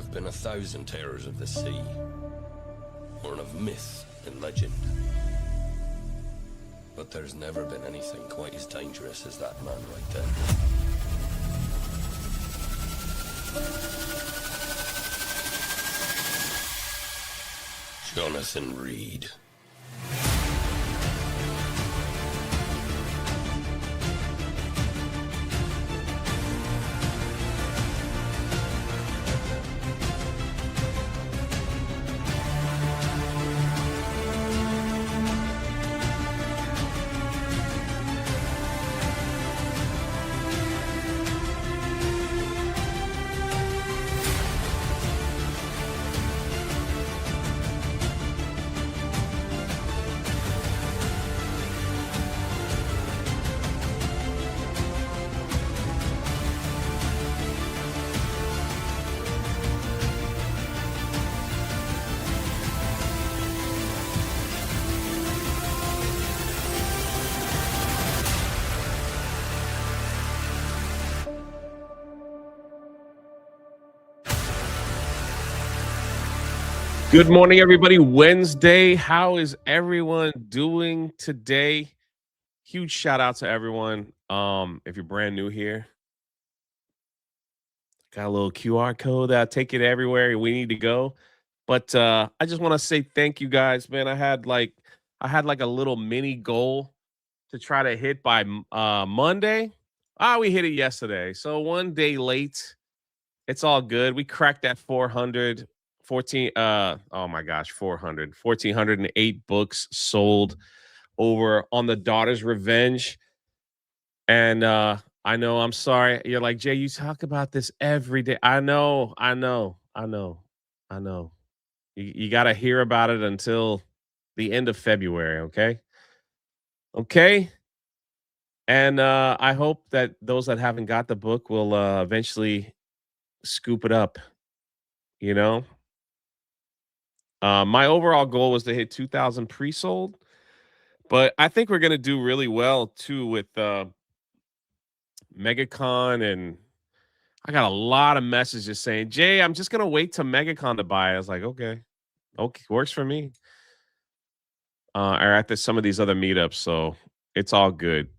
have been 1,000 terrors of the sea, born of myth and legend. But there's never been anything quite as dangerous as that man right there. Jonathan Reed. Good morning, everybody. Wednesday. How is everyone doing today? Huge shout out to everyone. If you're brand new here, got a little QR code that'll take you to everywhere we need to go. But I just want to say thank you guys, man. I had like a little mini goal to try to hit by Monday. We hit it yesterday. So one day late. It's all good. We cracked that 400, 14 oh my gosh, 400, 1,408 books sold over on The Daughter's Revenge. And I know, I'm sorry. You're like, Jay, you talk about this every day. I know. You got to hear about it until the end of February, okay? Okay? And I hope that those that haven't got the book will eventually scoop it up, you know? My overall goal was to hit 2,000 pre-sold, but I think we're gonna do really well too with MegaCon, and I got a lot of messages saying, "Jay, I'm just gonna wait till MegaCon to buy." I was like, "Okay, okay, works for me." Or at some of these other meetups, so it's all good.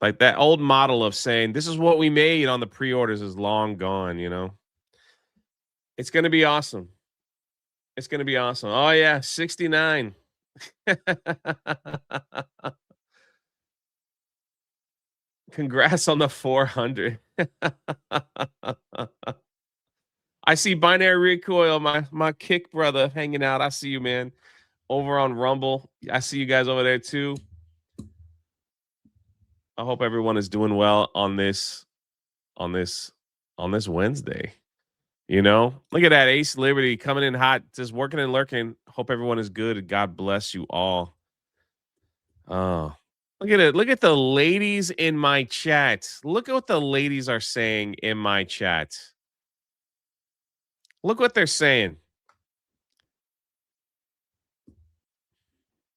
Like that old model of saying, "This is what we made" on the pre-orders is long gone. It's gonna be awesome. It's gonna be awesome. Oh yeah, 69. Congrats on the 400. I see Binary Recoil, my kick brother, hanging out. I see you, man. Over on Rumble. I see you guys over there too. I hope everyone is doing well on this Wednesday. Look at that Ace Liberty coming in hot, just working and lurking. Hope everyone is good. God bless you all. Oh, look at it. Look at the ladies in my chat. Look at what the ladies are saying in my chat. Look what they're saying.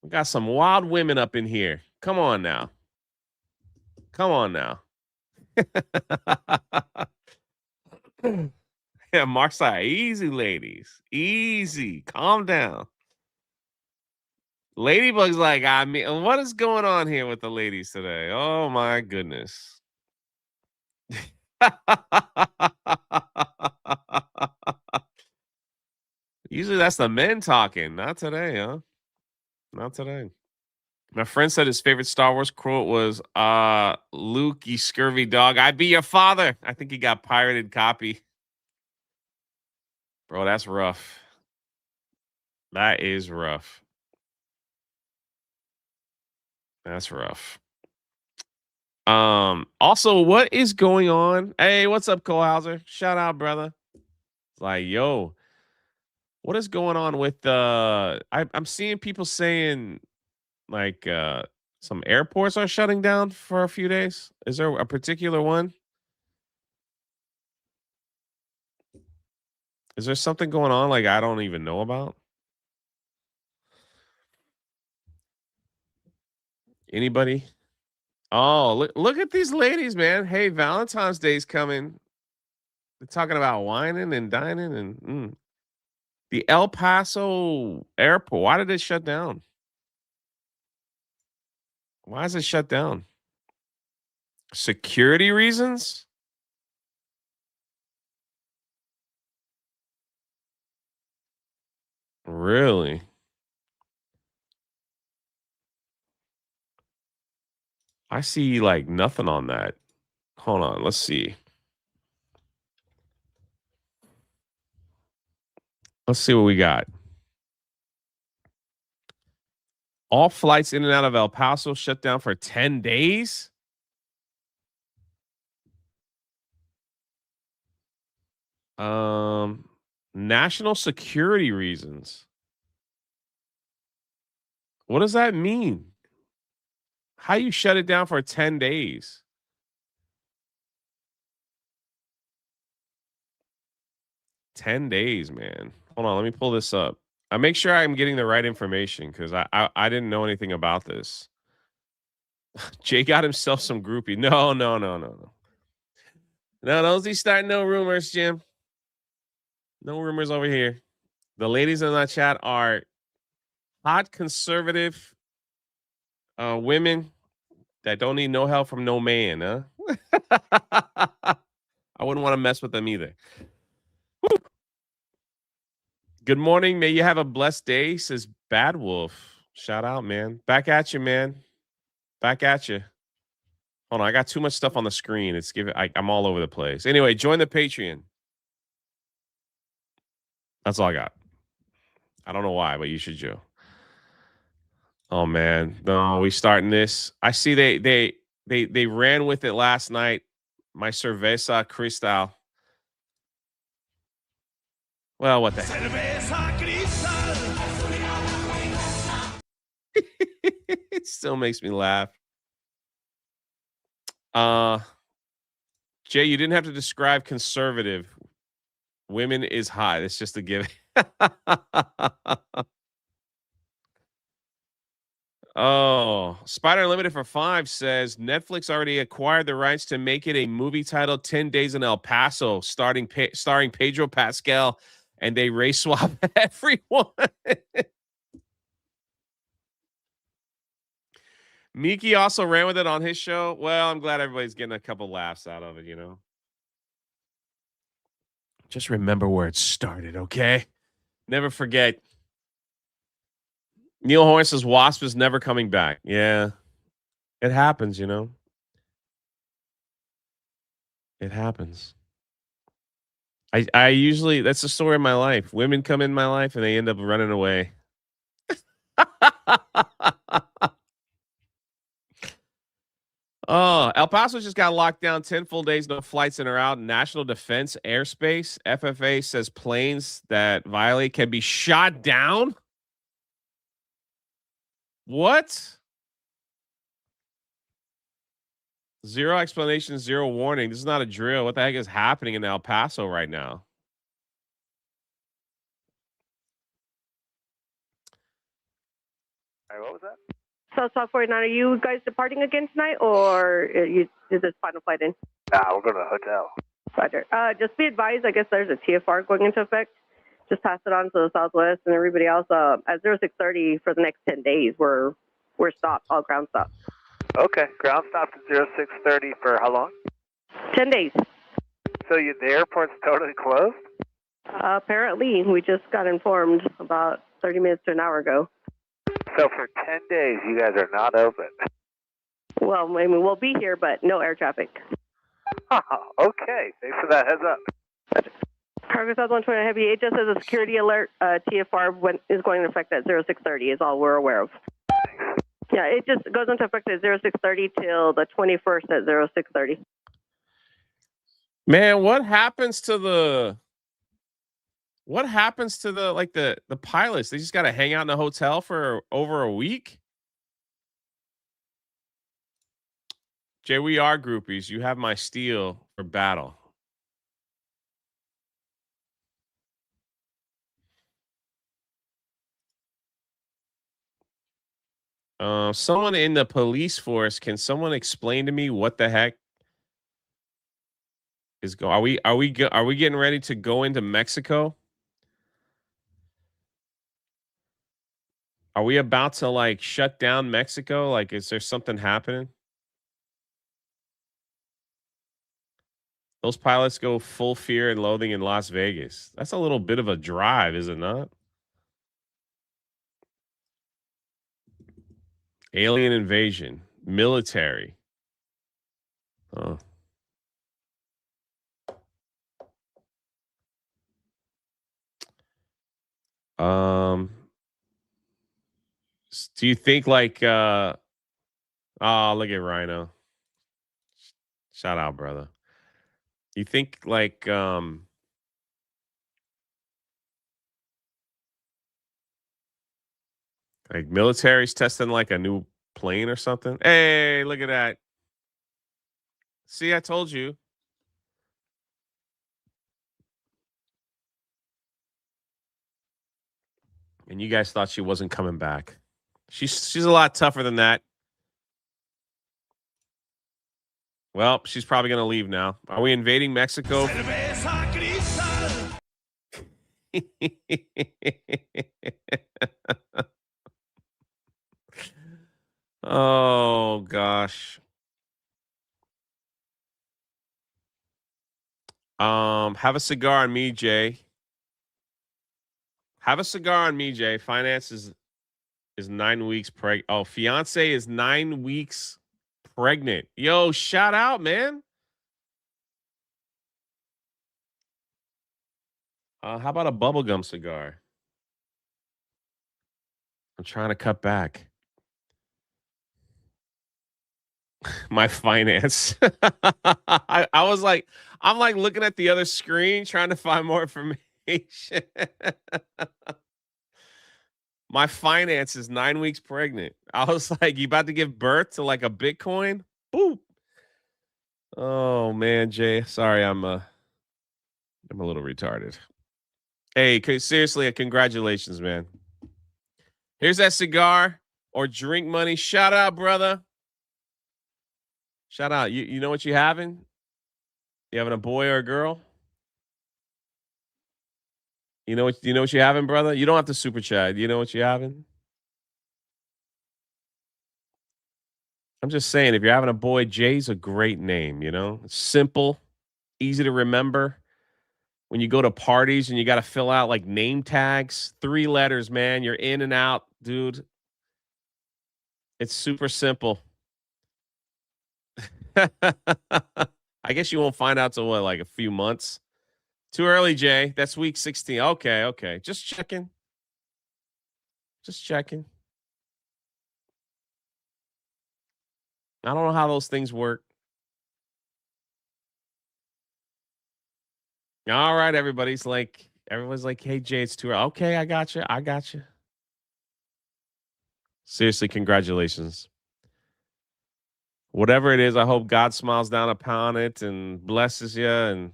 We got some wild women up in here. Come on now. Come on now. Yeah, Markside, easy, ladies. Easy. Calm down. Ladybug's like, I mean, what is going on here with the ladies today? Oh my goodness. Usually that's the men talking. Not today, huh? Not today. My friend said his favorite Star Wars quote was, Luke, you scurvy dog, I be your father. I think he got pirated copy. Bro, that's rough. That is rough. That's rough. Also, what is going on? Hey, what's up, Cole Hauser? Shout out, brother. It's like, yo, what is going on with I'm seeing people saying like some airports are shutting down for a few days. Is there a particular one? Is there something going on like I don't even know about? Anybody? Oh, look at these ladies, man. Hey, Valentine's Day's coming. They're talking about whining and dining and the El Paso airport. Why did it shut down? Why is it shut down? Security reasons? Really? I see like nothing on that. Hold on, let's see. Let's see what we got. All flights in and out of El Paso shut down for 10 days? Um National security reasons. What does that mean? How you shut it down for 10 days? Ten days, man. Hold on, let me pull this up. I make sure I'm getting the right information because I didn't know anything about this. Jay got himself some groupie. No, no, no, no, no. No, don't be starting no rumors, Jim. No rumors over here. The ladies in that chat are hot conservative women that don't need no help from no man, huh? I wouldn't want to mess with them either. Woo. Good morning. May you have a blessed day, says Bad Wolf. Shout out, man. Back at you, man. Back at you. Hold on, I got too much stuff on the screen. It's giving. I'm all over the place. Anyway, join the Patreon. That's all I got. I don't know why, but you should, Joe. Oh man, no, we starting this. I see they ran with it last night. My cerveza cristal. Well, what the heck? It still makes me laugh. Jay, you didn't have to describe conservative. Women is hot. It's just a given. Oh, Spider Unlimited for 5 says Netflix already acquired the rights to make it a movie titled 10 Days in El Paso, starring Pedro Pascal, and they race swap everyone. Miki also ran with it on his show. Well, I'm glad everybody's getting a couple laughs out of it, you know. Just remember where it started, okay? Never forget. Neil Horn says Wasp is never coming back. Yeah. It happens, you know. It happens. I usually that's the story of my life. Women come in my life and they end up running away. Oh, El Paso just got locked down 10 full days, no flights in or out. National Defense Airspace. FFA says planes that violate can be shot down. What? Zero explanation, zero warning. This is not a drill. What the heck is happening in El Paso right now? All right, what was that? South 49, are you guys departing again tonight, or is this final flight in? Nah, we're going to the hotel. Roger. Just be advised, I guess there's a TFR going into effect. Just pass it on to the Southwest and everybody else. At 0630 for the next 10 days, we're stopped, all ground stopped. Okay, ground stop to 0630 for how long? 10 days. So the airport's totally closed? Apparently, we just got informed about 30 minutes to an hour ago. So for 10 days, you guys are not open? Well, I mean, we'll be here, but no air traffic. Okay, thanks for that heads up. Cargo South 120 Heavy, it just says a security alert. TFR is going into effect at 0630 is all we're aware of. Thanks. Yeah, it just goes into effect at 0630 till the 21st at 0630. Man, what happens to the pilots? They just got to hang out in a hotel for over a week? Jay, we are groupies. You have my steel for battle. Someone in the police force, can someone explain to me what the heck Are we getting ready to go into Mexico? Are we about to like shut down Mexico? Like, is there something happening? Those pilots go full fear and loathing in Las Vegas. That's a little bit of a drive, is it not? Alien invasion, military. Oh. Do you think like oh, look at Rhino. Shout out, brother. You think like military's testing like a new plane or something? Hey, look at that. See, I told you. And you guys thought she wasn't coming back. She's a lot tougher than that. Well, she's probably going to leave now. Are we invading Mexico? Oh gosh. Have a cigar on me, Jay. Have a cigar on me, Jay. Finance is 9 weeks pregnant. Oh, fiance is 9 weeks pregnant. Yo, shout out, man. How about a bubblegum cigar? I'm trying to cut back. My finance. I was like, I'm like looking at the other screen trying to find more information. My finance is 9 weeks pregnant. I was like, you about to give birth to like a Bitcoin? Boop. Oh man, Jay. Sorry, I'm a little retarded. Hey, seriously, congratulations, man. Here's that cigar or drink money. Shout out, brother. Shout out. You know what you having? You having a boy or a girl? You know what you're having, brother? You don't have to super chat. You know what you're having? I'm just saying, if you're having a boy, Jay's a great name, you know? It's simple, easy to remember. When you go to parties and you got to fill out like name tags, 3 letters, man. You're in and out, dude. It's super simple. I guess you won't find out till what, like a few months. Too early, Jay. That's week 16. Okay. Just checking. Just checking. I don't know how those things work. All right, everybody's like, hey, Jay, it's too early. Okay, I got you. Seriously, congratulations. Whatever it is, I hope God smiles down upon it and blesses you, and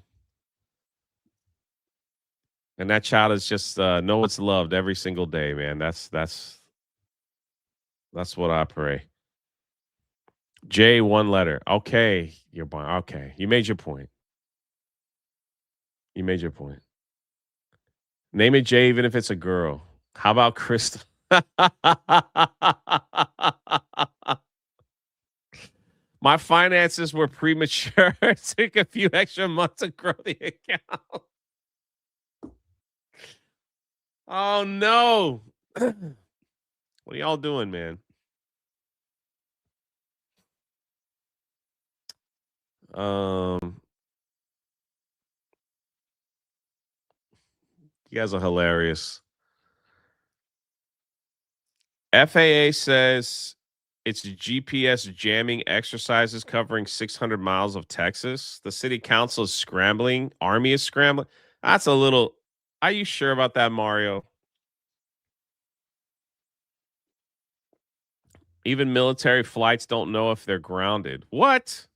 that child is just know it's loved every single day, man. That's what I pray. J, 1 letter. Okay, okay. You made your point. Name it Jay, even if it's a girl. How about Crystal? My finances were premature. It took a few extra months to grow the account. Oh no. What are y'all doing, man? You guys are hilarious. FAA says it's GPS jamming exercises covering 600 miles of Texas. The city council is scrambling. Army is scrambling. That's a little. Are you sure about that, Mario? Even military flights don't know if they're grounded. What?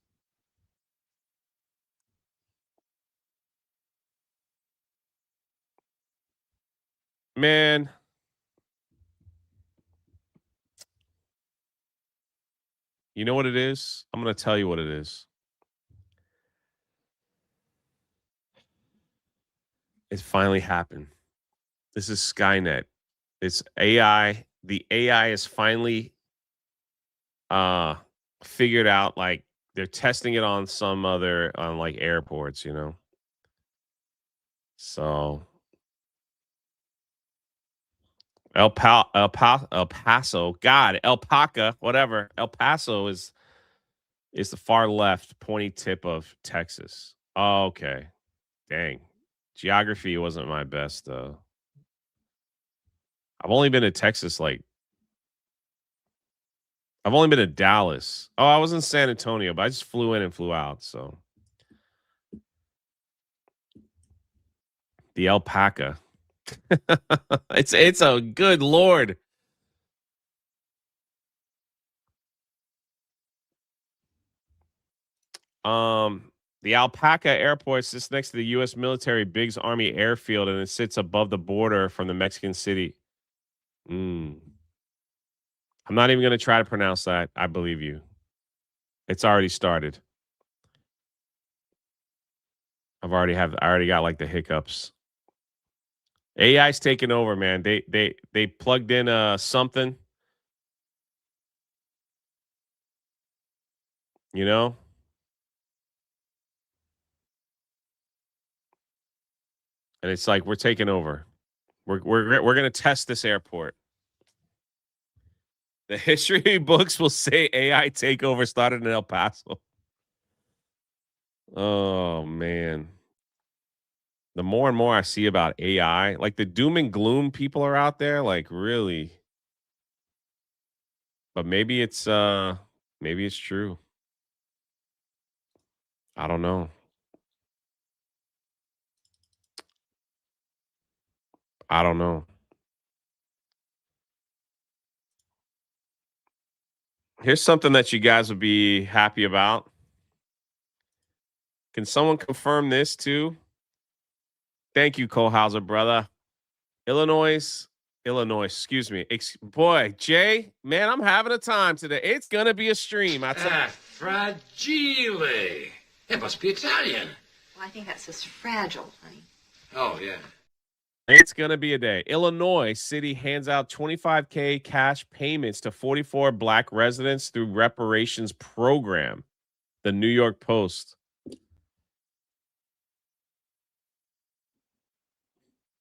Man. You know what it is? I'm going to tell you what it is. It finally happened. This is Skynet. It's AI. The AI is finally figured out, like they're testing it on some other on like airports, you know. So El Paso, God, Alpaca, whatever. El Paso is the far left pointy tip of Texas. Oh, okay. Dang. Geography wasn't my best. I've only been to Texas like I've only been to Dallas. Oh, I was in San Antonio, but I just flew in and flew out. So the alpaca. It's a good lord. The Alpaca Airport sits next to the U.S. military Biggs Army Airfield, and it sits above the border from the Mexican city. I'm not even going to try to pronounce that. I believe you. It's already started. I already got like the hiccups. AI's taking over, man. They plugged in something, you know? And it's like we're taking over. We're going to test this airport. The history books will say AI takeover started in El Paso. Oh man. The more and more I see about AI, like the doom and gloom people are out there, like really. But maybe it's true. I don't know. I don't know. Here's something that you guys would be happy about. Can someone confirm this too? Thank you, Cole Hauser, brother. Illinois, excuse me. Boy, Jay, man, I'm having a time today. It's going to be a stream. Fragile. It must be Italian. Well, I think that says fragile, honey. Oh, yeah. It's going to be a day. Illinois City hands out $25K cash payments to 44 black residents through reparations program. The New York Post.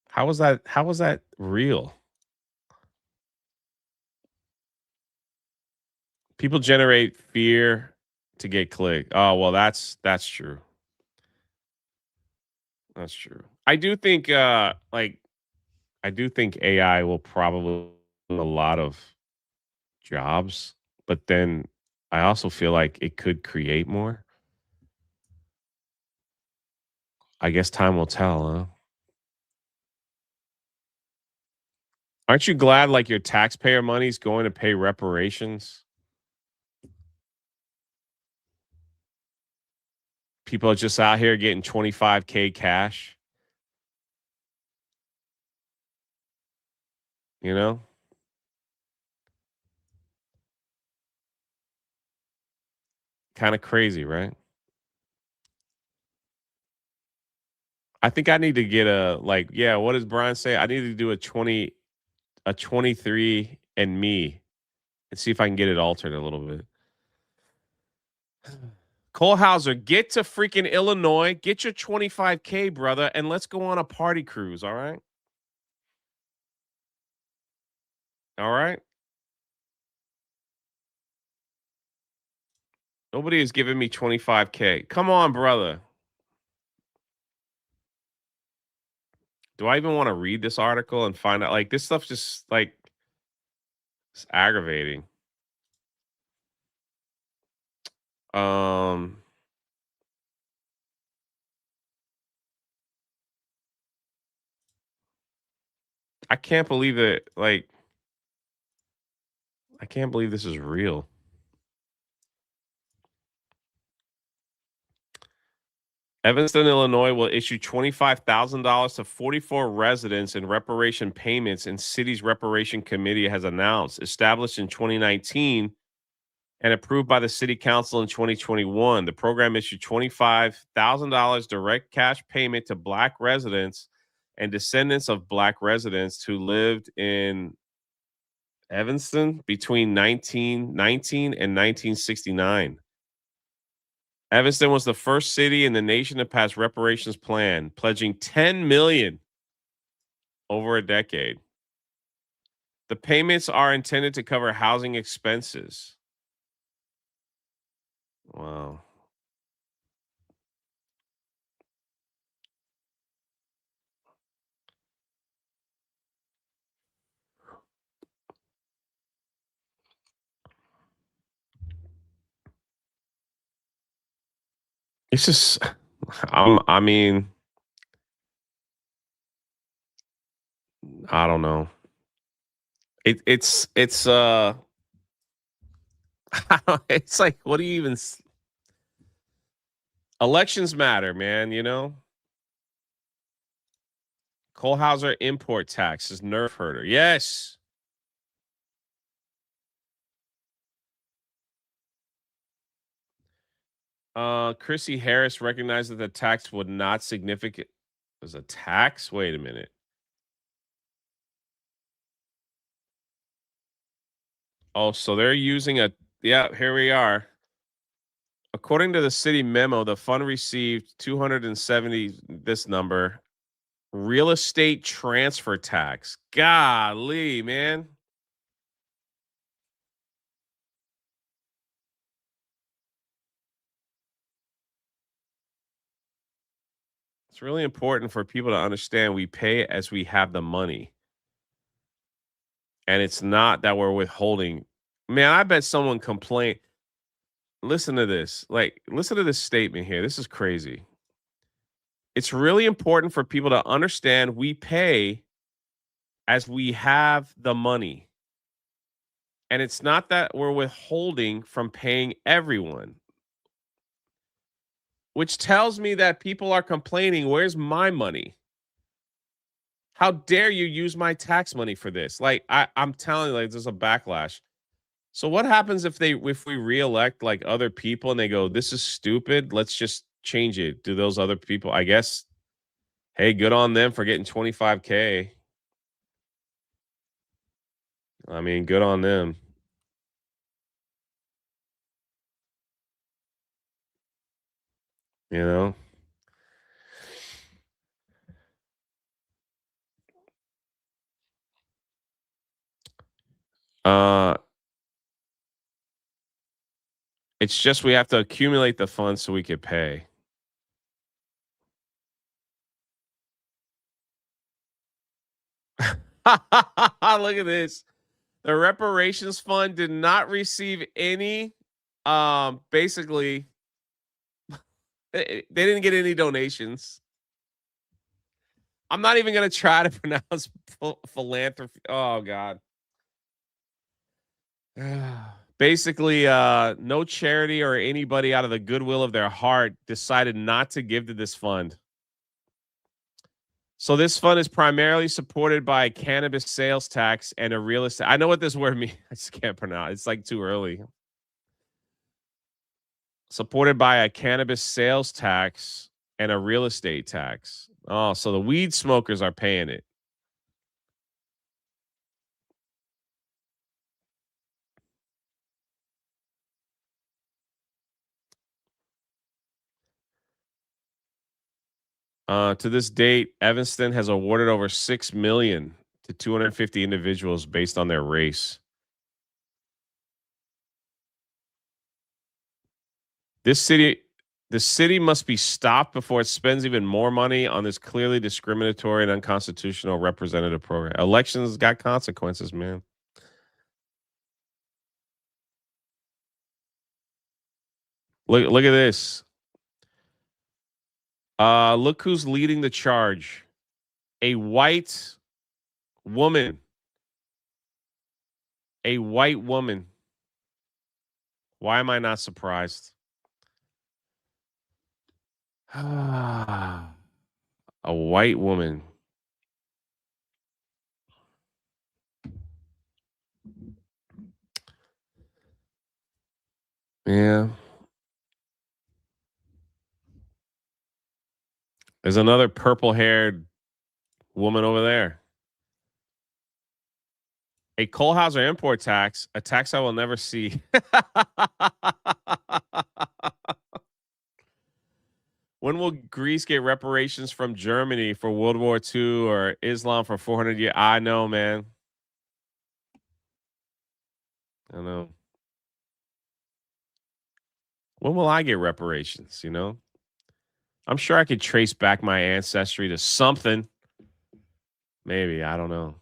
How was that real? People generate fear to get clicked. Oh, well, that's true. That's true. I do think AI will probably do a lot of jobs, but then I also feel like it could create more. I guess time will tell, huh? Aren't you glad like your taxpayer money's going to pay reparations? People are just out here getting $25K cash. You know? Kind of crazy, right? I think I need to get what does Brian say? I need to do a 23 and me and see if I can get it altered a little bit. Cole Hauser, get to freaking Illinois, get your 25K, brother, and let's go on a party cruise, all right? All right? Nobody is giving me 25K. Come on, brother. Do I even want to read this article and find out? Like, this stuff just, like, it's aggravating. I can't believe it. Like, I can't believe this is real. Evanston, Illinois will issue $25,000 to 44 residents in reparation payments, and city's reparation committee has announced. Established in 2019 and approved by the city council in 2021, the program issued $25,000 direct cash payment to black residents and descendants of Black residents who lived in Evanston between 1919 and 1969. Evanston was the first city in the nation to pass reparations plan, pledging $10 million over a decade. The payments are intended to cover housing expenses. Wow. It's just, I mean, I don't know. It's it's like, what do you even elections matter, man, you know? Kohlhauser import tax is nerf herder. Yes. Chrissy Harris recognized that the tax would not significant was a tax. Wait a minute. Oh, so they're using a yeah, here we are. According to the city memo, the fund received 270 this number real estate transfer tax. Golly, man. It's really important for people to understand we pay as we have the money. And it's not that we're withholding. Man, I bet someone complained. Listen to this. Like, listen to this statement here. This is crazy. It's really important for people to understand we pay as we have the money. And it's not that we're withholding from paying everyone, which tells me that people are complaining, where's my money? How dare you use my tax money for this? Like, I'm telling you, like, there's a backlash. So what happens if we reelect like other people and they go, this is stupid, let's just change it? Do those other people, I guess, hey, good on them for getting 25K. I mean, good on them. You know? Uh it's just we have to accumulate the funds so we could pay. Look at this. The reparations fund did not receive any basically they didn't get any donations. I'm not even going to try to pronounce philanthropy. Oh god. Basically, no charity or anybody out of the goodwill of their heart decided not to give to this fund. So this fund is primarily supported by a cannabis sales tax and a real estate. I know what this word means. I just can't pronounce. It's like too early. Supported by a cannabis sales tax and a real estate tax. Oh, so the weed smokers are paying it. To this date, Evanston has awarded over $6 million to 250 individuals based on their race. The city must be stopped before it spends even more money on this clearly discriminatory and unconstitutional representative program. Elections got consequences, man. Look at this. Look who's leading the charge. A white woman. A white woman. Why am I not surprised? A white woman. Yeah. There's another purple-haired Woman over there. A Kohlhauser import tax, a tax I will never see. When will Greece get reparations from Germany for World War II or Islam for 400 years? I know, man. I know. When will I get reparations, you know? I'm sure I could trace back my ancestry to something. Maybe, I don't know.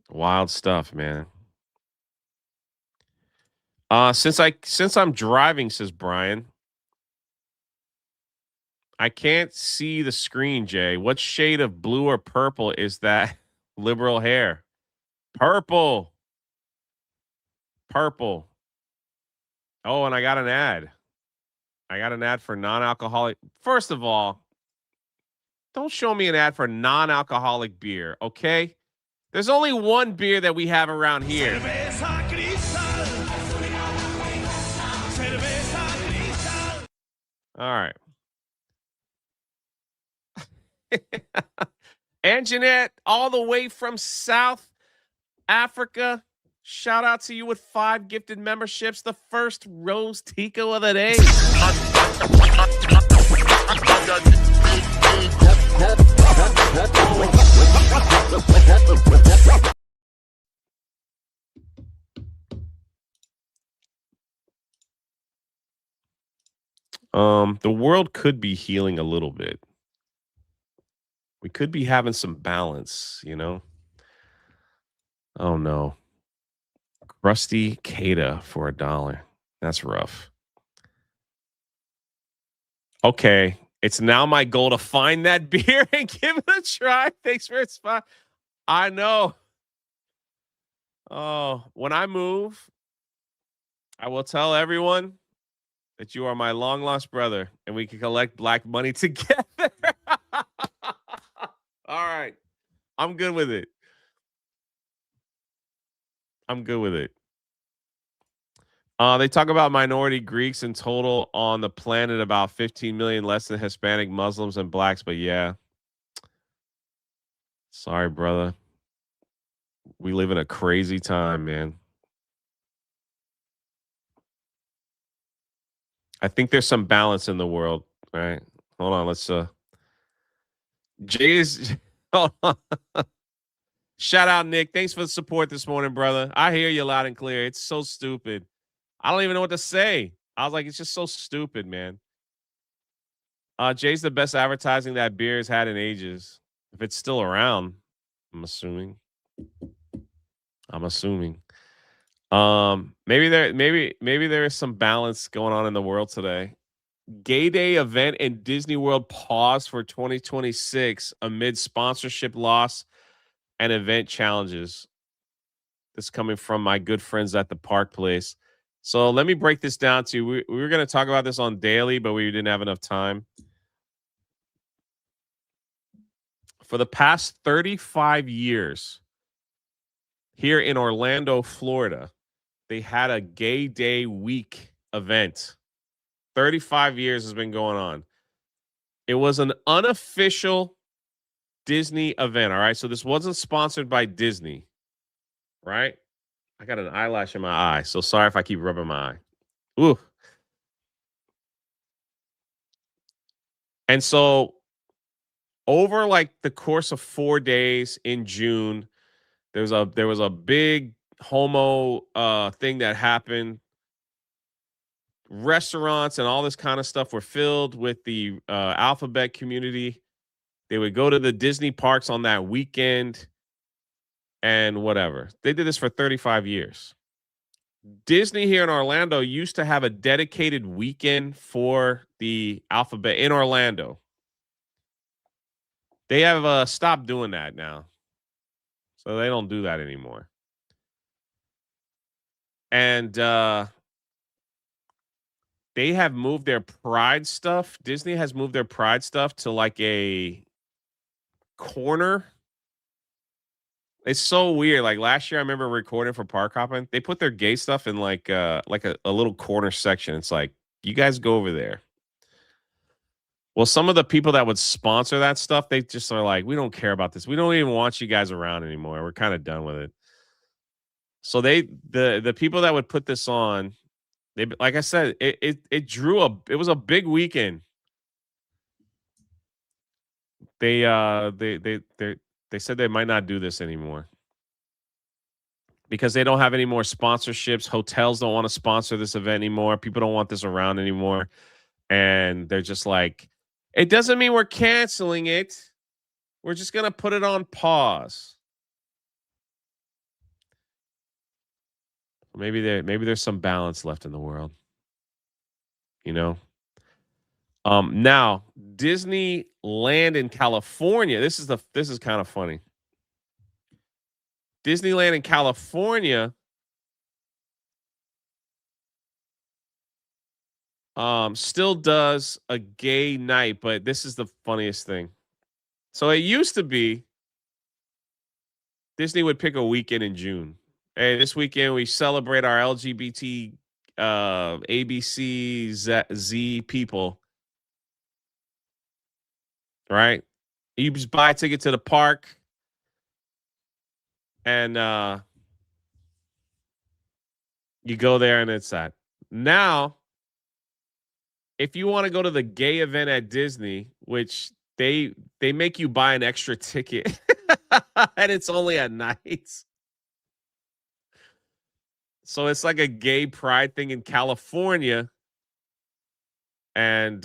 Wild stuff, man. Since I'm driving, says Brian, I can't see the screen, Jay. What shade of blue or purple is that liberal hair? Purple. Purple. Oh, and I got an ad. I got an ad for non-alcoholic. First of all, don't show me an ad for non-alcoholic beer, okay? There's only one beer that we have around here. All right. And Jeanette, all the way from South Africa. Shout out to you with 5 gifted memberships. The first Rose Tico of the day. The world could be healing a little bit. We could be having some balance, you know? Oh no. Crusty Cada for $1. That's rough. Okay. It's now my goal to find that beer and give it a try. Thanks for its spot. I know. Oh, when I move, I will tell everyone that you are my long lost brother and we can collect black money together. All right. I'm good with it. I'm good with it. They talk about minority Greeks in total on the planet, about 15 million less than Hispanic, Muslims, and blacks. But yeah. Sorry, brother. We live in a crazy time, man. I think there's some balance in the world, right? Hold on, let's Jay's hold on. Shout out, Nick. Thanks for the support this morning, brother. I hear you loud and clear. It's so stupid. I don't even know what to say. I was like, it's just so stupid, man. Jay's the best advertising that beer has had in ages. If it's still around, I'm assuming. Maybe there is some balance going on in the world today. Gay Day event in Disney World paused for 2026 amid sponsorship loss and event challenges. This coming from my good friends at the Park Place. So let me break this down to you. We were going to talk about this on Daily, but we didn't have enough time. For the past 35 years here in Orlando, Florida, they had a Gay Day week event. 35 years has been going on. It was an unofficial Disney event, all right? So this wasn't sponsored by Disney, right? I got an eyelash in my eye, so sorry if I keep rubbing my eye. Ooh. And so over like the course of 4 days in June, there was a big homo thing that happened. Restaurants and all this kind of stuff were filled with the alphabet community. They would go to the Disney parks on that weekend and whatever. They did this for 35 years. Disney here in Orlando used to have a dedicated weekend for the alphabet in Orlando. They have stopped doing that now. So they don't do that anymore. And they have moved their Pride stuff. Disney has moved their Pride stuff to like a corner. It's so weird. Like last year, I remember recording for Park Hopping. They put their gay stuff in like a little corner section. It's like, you guys go over there. Well, some of the people that would sponsor that stuff, they just are like, we don't care about this. We don't even want you guys around anymore. We're kind of done with it. So the people that would put this on, they, like I said, it was a big weekend. They said they might not do this anymore because they don't have any more sponsorships. Hotels don't want to sponsor this event anymore. People don't want this around anymore. And they're just like, it doesn't mean we're canceling it. We're just going to put it on pause. Maybe there's some balance left in the world. You know? Now, Disneyland in California. This is kind of funny. Disneyland in California still does a gay night, but this is the funniest thing. So it used to be Disney would pick a weekend in June. Hey, this weekend we celebrate our LGBT ABC Z people. Right? You just buy a ticket to the park and you go there and it's that. Now, if you want to go to the gay event at Disney, which they make you buy an extra ticket and it's only at night. So it's like a gay pride thing in California. And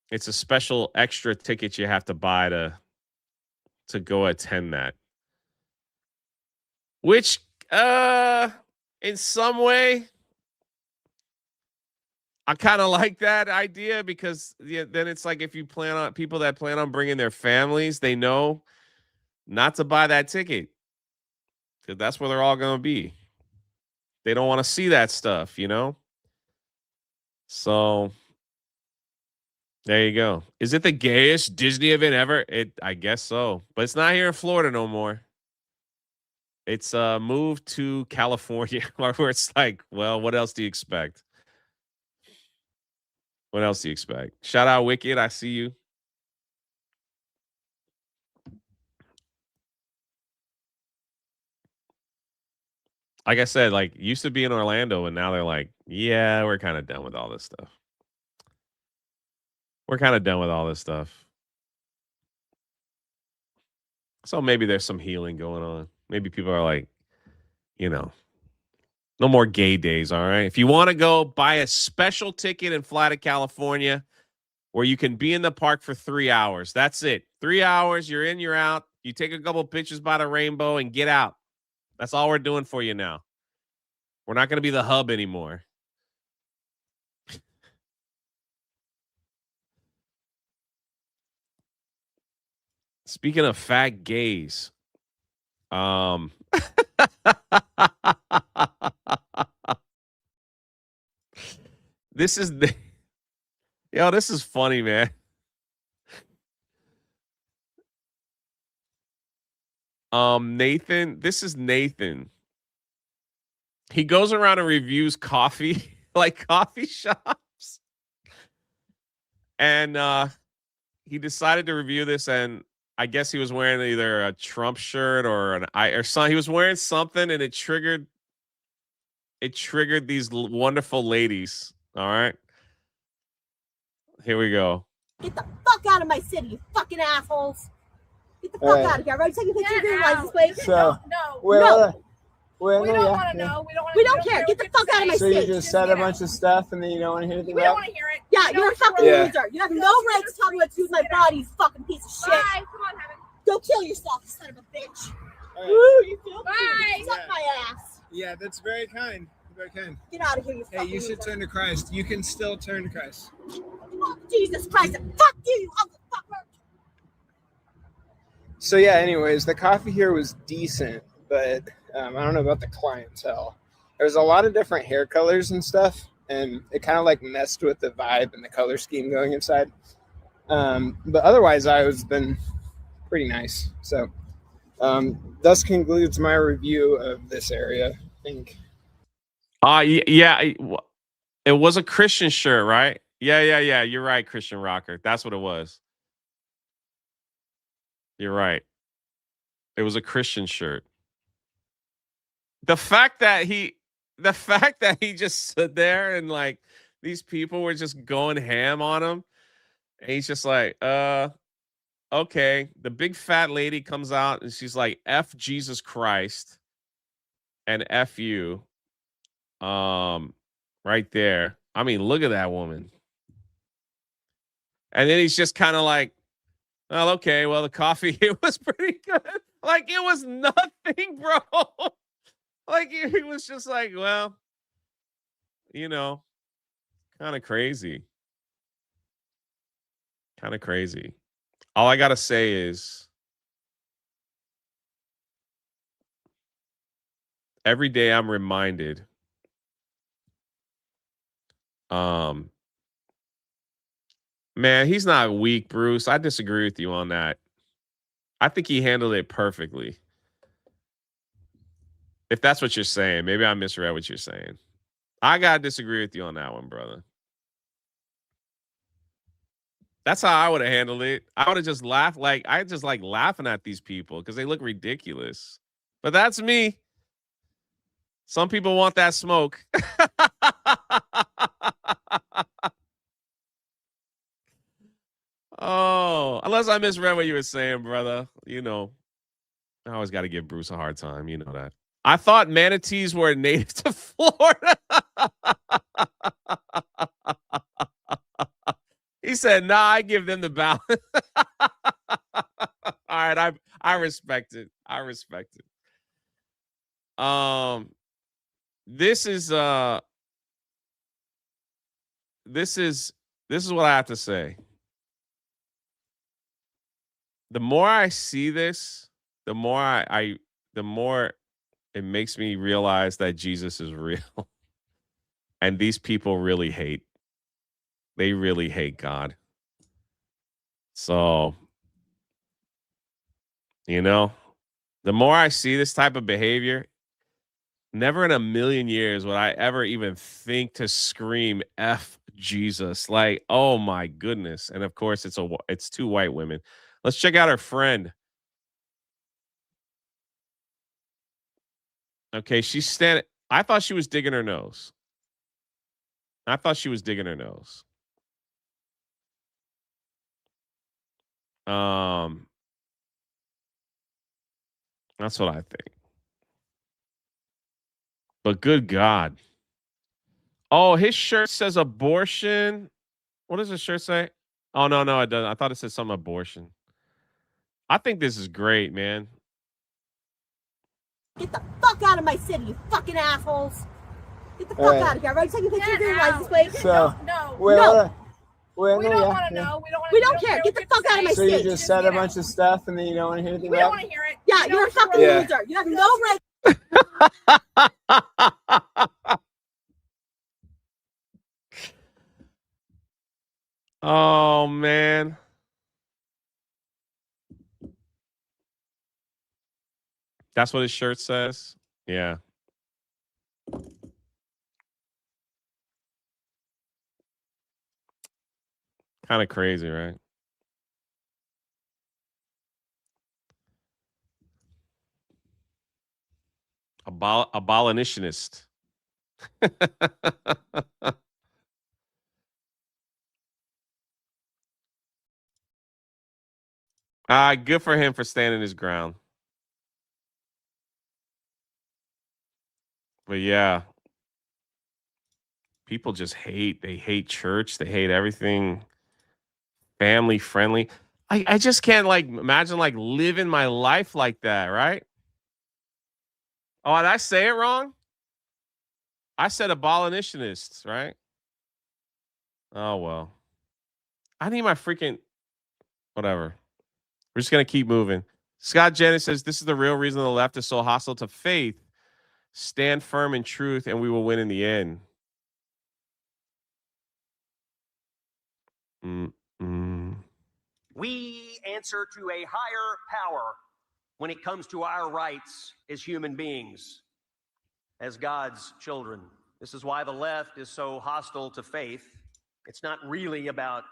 it's a special extra ticket you have to buy to go attend that. Which in some way I kind of like that idea because then it's like if you plan on people that plan on bringing their families, they know not to buy that ticket because that's where they're all going to be. They don't want to see that stuff, you know? So there you go. Is it the gayest Disney event ever? I guess so, but it's not here in Florida no more. It's moved to California where it's like, well, what else do you expect? What else do you expect? Shout out Wicked. I see you. Like I said, like used to be in Orlando and now they're like, yeah, we're kind of done with all this stuff. We're kind of done with all this stuff. So maybe there's some healing going on. Maybe people are like, you know, no more gay days, all right? If you want to go, buy a special ticket and fly to California where you can be in the park for 3 hours. That's it. 3 hours, you're in, you're out. You take a couple pictures by the rainbow and get out. That's all we're doing for you now. We're not going to be the hub anymore. Speaking of fat gays, this is this is funny, man. Nathan, this is Nathan. He goes around and reviews coffee, like coffee shops. And he decided to review this, and I guess he was wearing either a Trump shirt or something. He was wearing something, and it triggered these wonderful ladies. All right. Here we go. Get the fuck out of my city, you fucking assholes. Get the fuck out of here. Right? Take a picture of your license plate. So, no. we don't want to know. We don't care. Get the fuck out of my city. So you just said a bunch of stuff and then you don't want to hear anything We about don't want to hear it. Yeah, you're a fucking loser. You have no right to tell me what to do with my body, you fucking piece of shit. Bye. Come on, Heaven. Go kill yourself, you son of a bitch. Right. Woo, you feel Bye. Suck my ass. Yeah, that's very kind. Very kind. Get out of here, you Hey, fucking you should loser. turn to Christ. You can still turn to Christ. Oh, Jesus Christ. Fuck you ugly fucker. So yeah, anyways, the coffee here was decent, but I don't know about the clientele. There's a lot of different hair colors and stuff, and it kind of like messed with the vibe and the color scheme going inside. But otherwise, I was been pretty nice. So Thus concludes my review of this area, I think. Yeah, it was a Christian shirt, right? Yeah. You're right, Christian Rocker. That's what it was. You're right. It was a Christian shirt. The fact that he just stood there and like these people were just going ham on him, and he's just like, okay. The big fat lady comes out and she's like, F Jesus Christ and F you. Right there. I mean, look at that woman. And then he's just kind of like, well, okay, well, the coffee, it was pretty good. Like, it was nothing, bro. Like, he was just like, well, you know, kind of crazy. Kind of crazy. All I got to say is every day I'm reminded, man, he's not weak, Bruce. I disagree with you on that. I think he handled it perfectly. If that's what you're saying, maybe I misread what you're saying. I gotta disagree with you on that one, brother. That's how I would have handled it. I would have just laughed. Like, I just like laughing at these people because they look ridiculous. But that's me. Some people want that smoke. Oh, unless I misread what you were saying, brother. You know, I always got to give Bruce a hard time. You know that. I thought manatees were native to Florida. He said, nah, I give them the balance. All right, I respect it. I respect it. This is what I have to say. The more I see this, the more the more it makes me realize that Jesus is real. And these people really hate. They really hate God. So, you know, the more I see this type of behavior, never in a million years would I ever even think to scream F Jesus. Like, oh my goodness. And of course, it's two white women. Let's check out her friend. Okay, she's standing. I thought she was digging her nose. That's what I think. But good God. Oh, his shirt says abortion. What does his shirt say? Oh, no, it doesn't. I thought it said something abortion. I think this is great, man. Get the fuck out of my city, you fucking assholes. Get the fuck out of here. I'm already taking pictures of your license plate. So, No. we don't want to know. We don't care. Get the fuck out of my So state. you just said a bunch of stuff and then you don't want to hear anything We back? don't want to hear it. Yeah, you're a fucking loser. You have no right. Oh, man. That's what his shirt says? Yeah. Kind of crazy, right? Abolitionist. Good for him for standing his ground. But yeah, people just hate. They hate church. They hate everything family friendly. I just can't like imagine like living my life like that, right? Oh, did I say it wrong? I said abolitionists, right? Oh well. I need my freaking whatever. We're just gonna keep moving. Scott Jennings says this is the real reason the left is so hostile to faith. Stand firm in truth, and we will win in the end. We answer to a higher power. when it comes to our rights as human beings, as God's children. This is why the left is so hostile to faith. It's not really about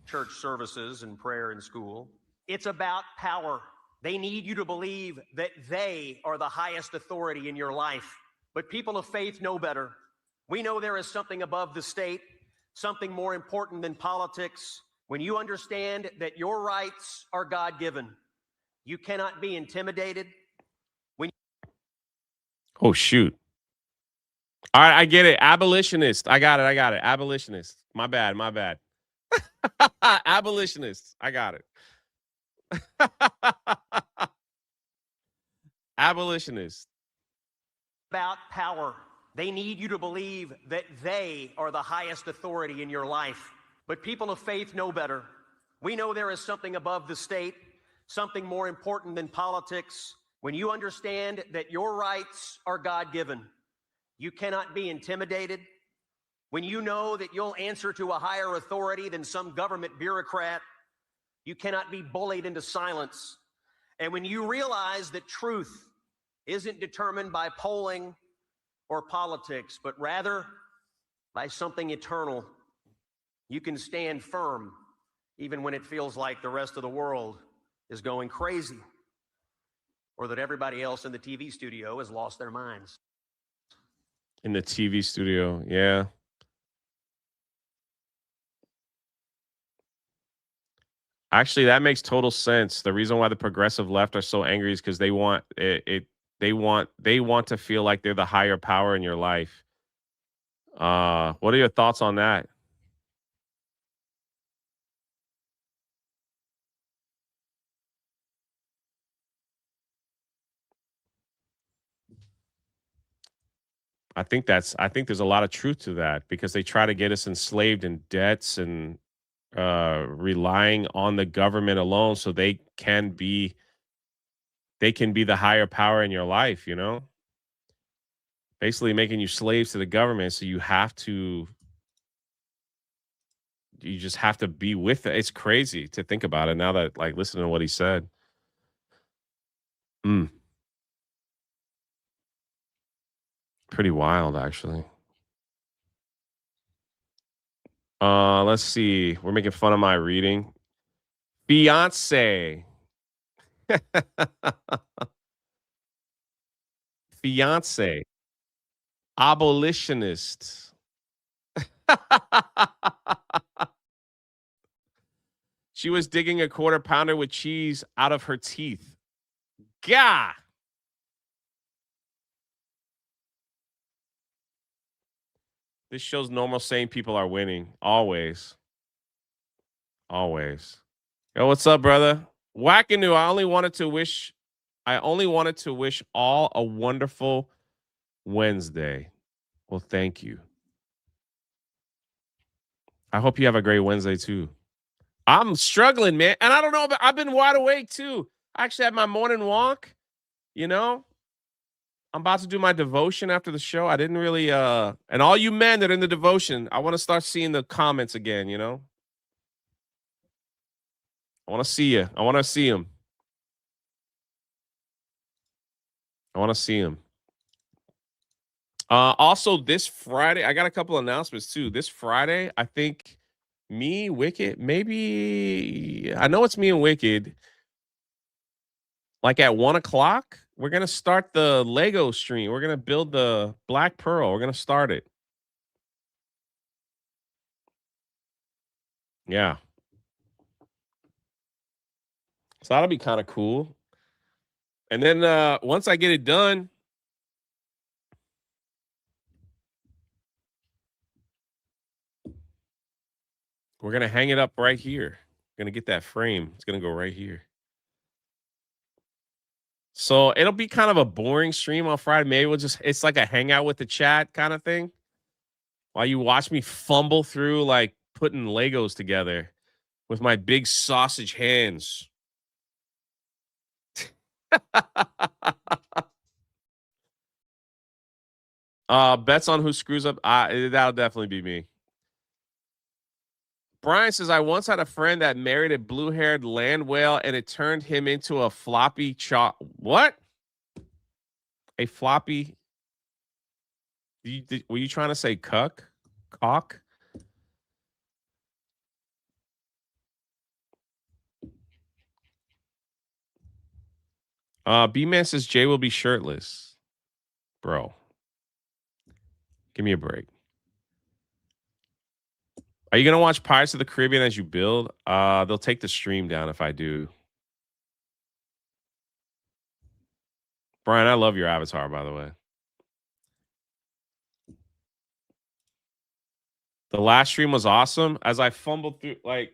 church services and prayer in school. It's about power. They need you to believe that they are the highest authority in your life. But people of faith know better. We know there is something above the state, something more important than politics. When you understand that your rights are God-given, you cannot be intimidated. Oh, shoot. All right, I get it. Abolitionist. I got it. Abolitionist. My bad. Abolitionist. I got it. Abolitionist. About power. They need you to believe that they are the highest authority in your life. But people of faith know better. We know there is something above the state, something more important than politics. When you understand that your rights are God-given, you cannot be intimidated. When you know that you'll answer to a higher authority than some government bureaucrat, you cannot be bullied into silence. And when you realize that truth isn't determined by polling or politics, but rather by something eternal, you can stand firm even when it feels like the rest of the world is going crazy or that everybody else in the TV studio has lost their minds. In the TV studio, yeah. Actually, that makes total sense. The reason why the progressive left are so angry is because they want it. They want to feel like they're the higher power in your life. What are your thoughts on that? I think there's a lot of truth to that because they try to get us enslaved in debts and relying on the government alone so they can be the higher power in your life, you know? Basically making you slaves to the government, so you just have to be with it. It's crazy to think about it now that, like, listening to what he said. Pretty wild, actually. Let's see. We're making fun of my reading. Fiance. Fiance. Abolitionist. She was digging a quarter pounder with cheese out of her teeth. Gah! This shows normal, sane people are winning. Always. Always. Yo, what's up, brother? Wackadoo, I only wanted to wish all a wonderful Wednesday. Well, thank you. I hope you have a great Wednesday, too. I'm struggling, man. And I don't know, but I've been wide awake, too. I actually had my morning walk, you know? I'm about to do my devotion after the show. I didn't really and all you men that are in the devotion, I want to start seeing the comments again, you know? I want to see you. I want to see them. Also, this Friday, I got a couple announcements too. This Friday, I think me, Wicked, maybe I know it's me and Wicked. Like at 1:00, we're gonna start the Lego stream. We're gonna build the Black Pearl. We're gonna start it. Yeah. So that'll be kind of cool. And then once I get it done, we're gonna hang it up right here. Gonna get that frame. It's gonna go right here. So it'll be kind of a boring stream on Friday. Maybe it's like a hangout with the chat kind of thing. While you watch me fumble through like putting Legos together with my big sausage hands. Bets on who screws up. That'll definitely be me. Brian says, I once had a friend that married a blue-haired land whale, and it turned him into a floppy chop. What? A floppy? Were you trying to say cuck? Cock? B-Man says Jay will be shirtless. Bro. Give me a break. Are you going to watch Pirates of the Caribbean as you build? They'll take the stream down if I do. Brian, I love your avatar, by the way. The last stream was awesome. As I fumbled through, like,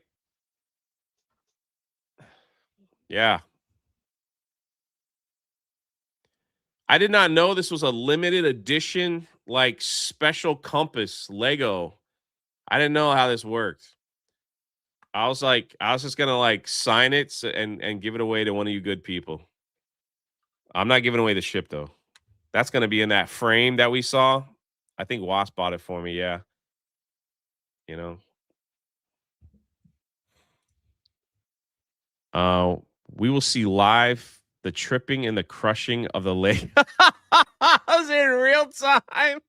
yeah. I did not know this was a limited edition, like, special compass Lego. I didn't know how this worked. I was just going to, like, sign it and give it away to one of you good people. I'm not giving away the ship, though. That's going to be in that frame that we saw. I think Wasp bought it for me, yeah. You know. We will see live the tripping and the crushing of the leg. I was in real time.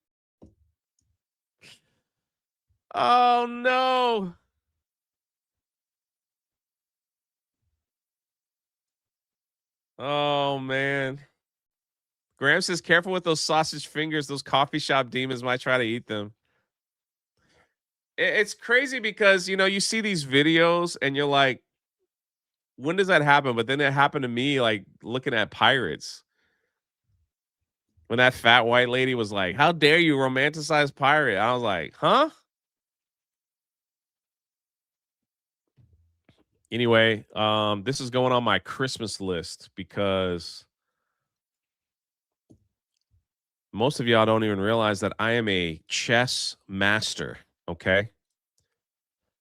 Oh, no. Oh, man. Graham says, careful with those sausage fingers. Those coffee shop demons might try to eat them. It's crazy because, you know, you see these videos and you're like, when does that happen? But then it happened to me, like, looking at Pirates. When that fat white lady was like, how dare you romanticize pirate? I was like, huh? Anyway, this is going on my Christmas list because most of y'all don't even realize that I am a chess master, okay?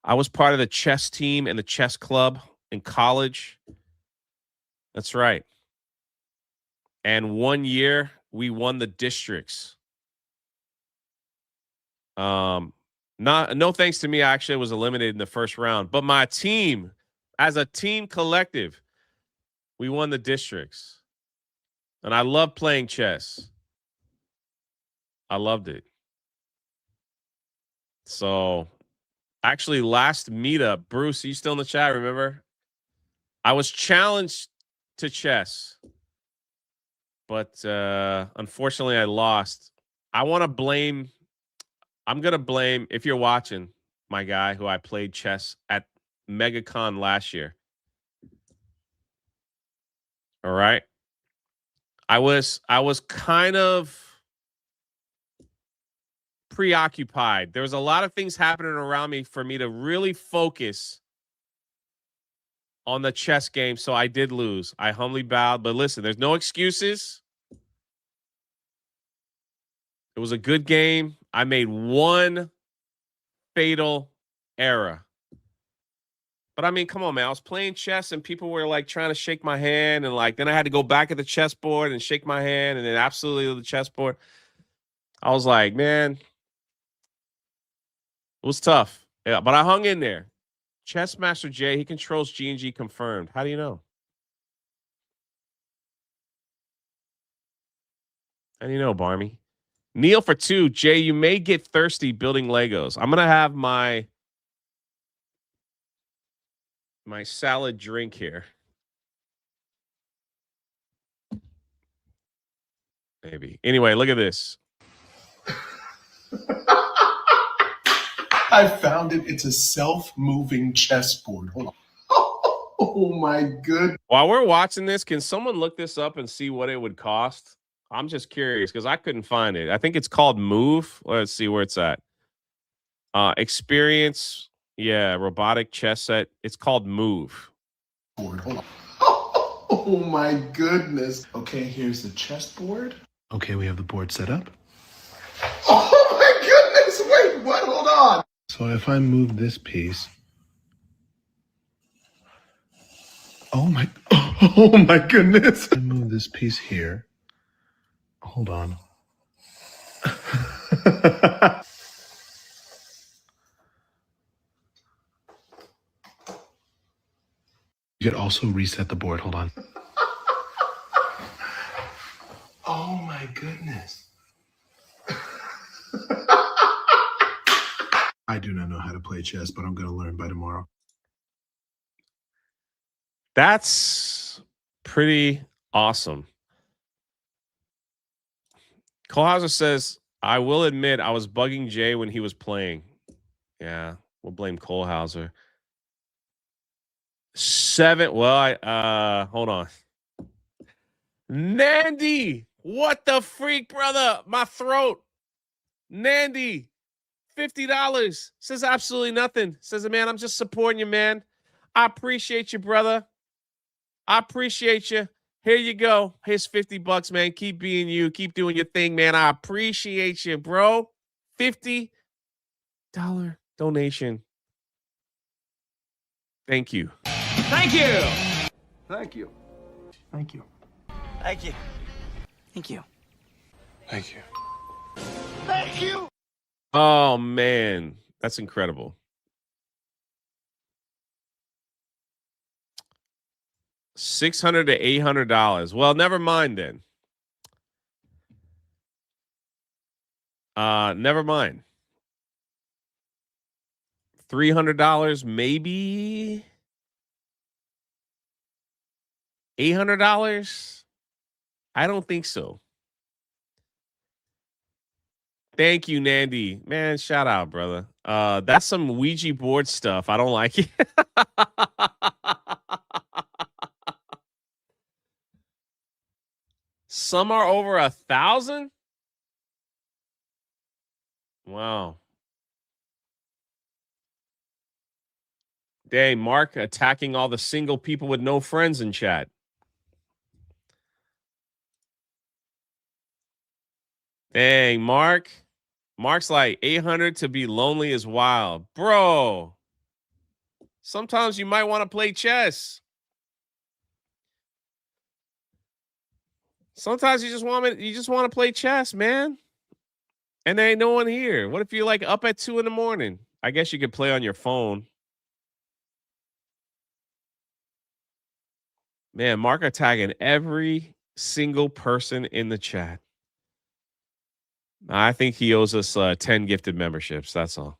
I was part of the chess team and the chess club in college. That's right. And 1 year we won the districts. No thanks to me. I actually was eliminated in the first round, but my team, as a team collective, we won the districts. And I love playing chess. I loved it. So actually last meetup, Bruce, are you still in the chat? Remember? I was challenged to chess, but unfortunately I lost. I'm going to blame, if you're watching, my guy who I played chess at MegaCon last year. All right. I was kind of preoccupied. There was a lot of things happening around me for me to really focus on the chess game. So I did lose. I humbly bowed. But listen, there's no excuses. It was a good game. I made one fatal error. But I mean, come on, man. I was playing chess and people were like trying to shake my hand. And like, then I had to go back at the chessboard and shake my hand and then absolutely the chessboard. I was like, man, it was tough. Yeah, but I hung in there. Chess Master Jay, he controls G&G confirmed. How do you know? How do you know, Barmy? Neil for 2. Jay, you may get thirsty building Legos. I'm going to have my salad drink here. Maybe. Anyway, look at this. I found it. It's a self-moving chessboard. Hold on. Oh my good. While we're watching this, can someone look this up and see what it would cost? I'm just curious because I couldn't find it. I think it's called Move. Let's see where it's at. Experience. Yeah, robotic chess set. It's called Move. Hold on. Oh my goodness. Okay, here's the chessboard. Okay, we have the board set up. Oh my goodness. Wait, what? Hold on. So if I move this piece. Oh my goodness. I move this piece here. Hold on. You could also reset the board. Hold on. Oh my goodness. I do not know how to play chess, but I'm going to learn by tomorrow. That's pretty awesome. Kohlhauser says, I will admit I was bugging Jay when he was playing. Yeah, we'll blame Kohlhauser. 7. Well, hold on. Nandy, what the freak, brother? My throat. Nandy, $50. Says absolutely nothing. Says, man, I'm just supporting you, man. I appreciate you, brother. I appreciate you. Here you go. Here's $50, man. Keep being you. Keep doing your thing, man. I appreciate you, bro. $50 donation. Thank you. Thank you. Thank you. Thank you. Thank you. Thank you. Thank you. Thank you. Oh, man. That's incredible. $600 to $800. Well, never mind then. Never mind. $300, maybe. $800? I don't think so. Thank you, Nandy. Man, shout out, brother. That's some Ouija board stuff. I don't like it. Some are over 1,000. Wow. Dang, Mark attacking all the single people with no friends in chat. Dang, Mark. Mark's like 800 to be lonely is wild. Bro, sometimes you might want to play chess. Sometimes you just want to play chess, man. And there ain't no one here. What if you're like up at 2 a.m? I guess you could play on your phone. Man, Mark attacking every single person in the chat. I think he owes us 10 gifted memberships. That's all.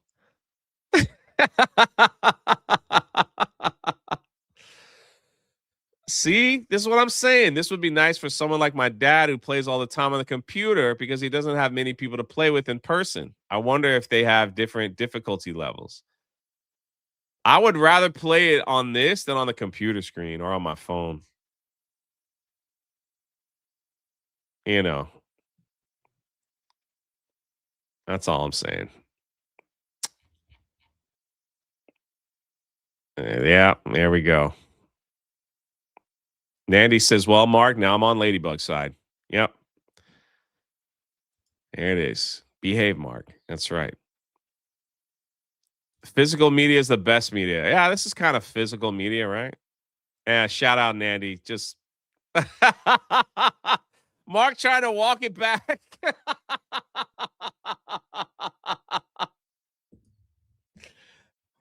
See, this is what I'm saying. This would be nice for someone like my dad who plays all the time on the computer because he doesn't have many people to play with in person. I wonder if they have different difficulty levels. I would rather play it on this than on the computer screen or on my phone. You know. That's all I'm saying. Yeah, there we go. Nandy says, well, Mark, now I'm on Ladybug's side. Yep. There it is. Behave, Mark. That's right. Physical media is the best media. Yeah, this is kind of physical media, right? Yeah, shout out, Nandy. Just Mark trying to walk it back.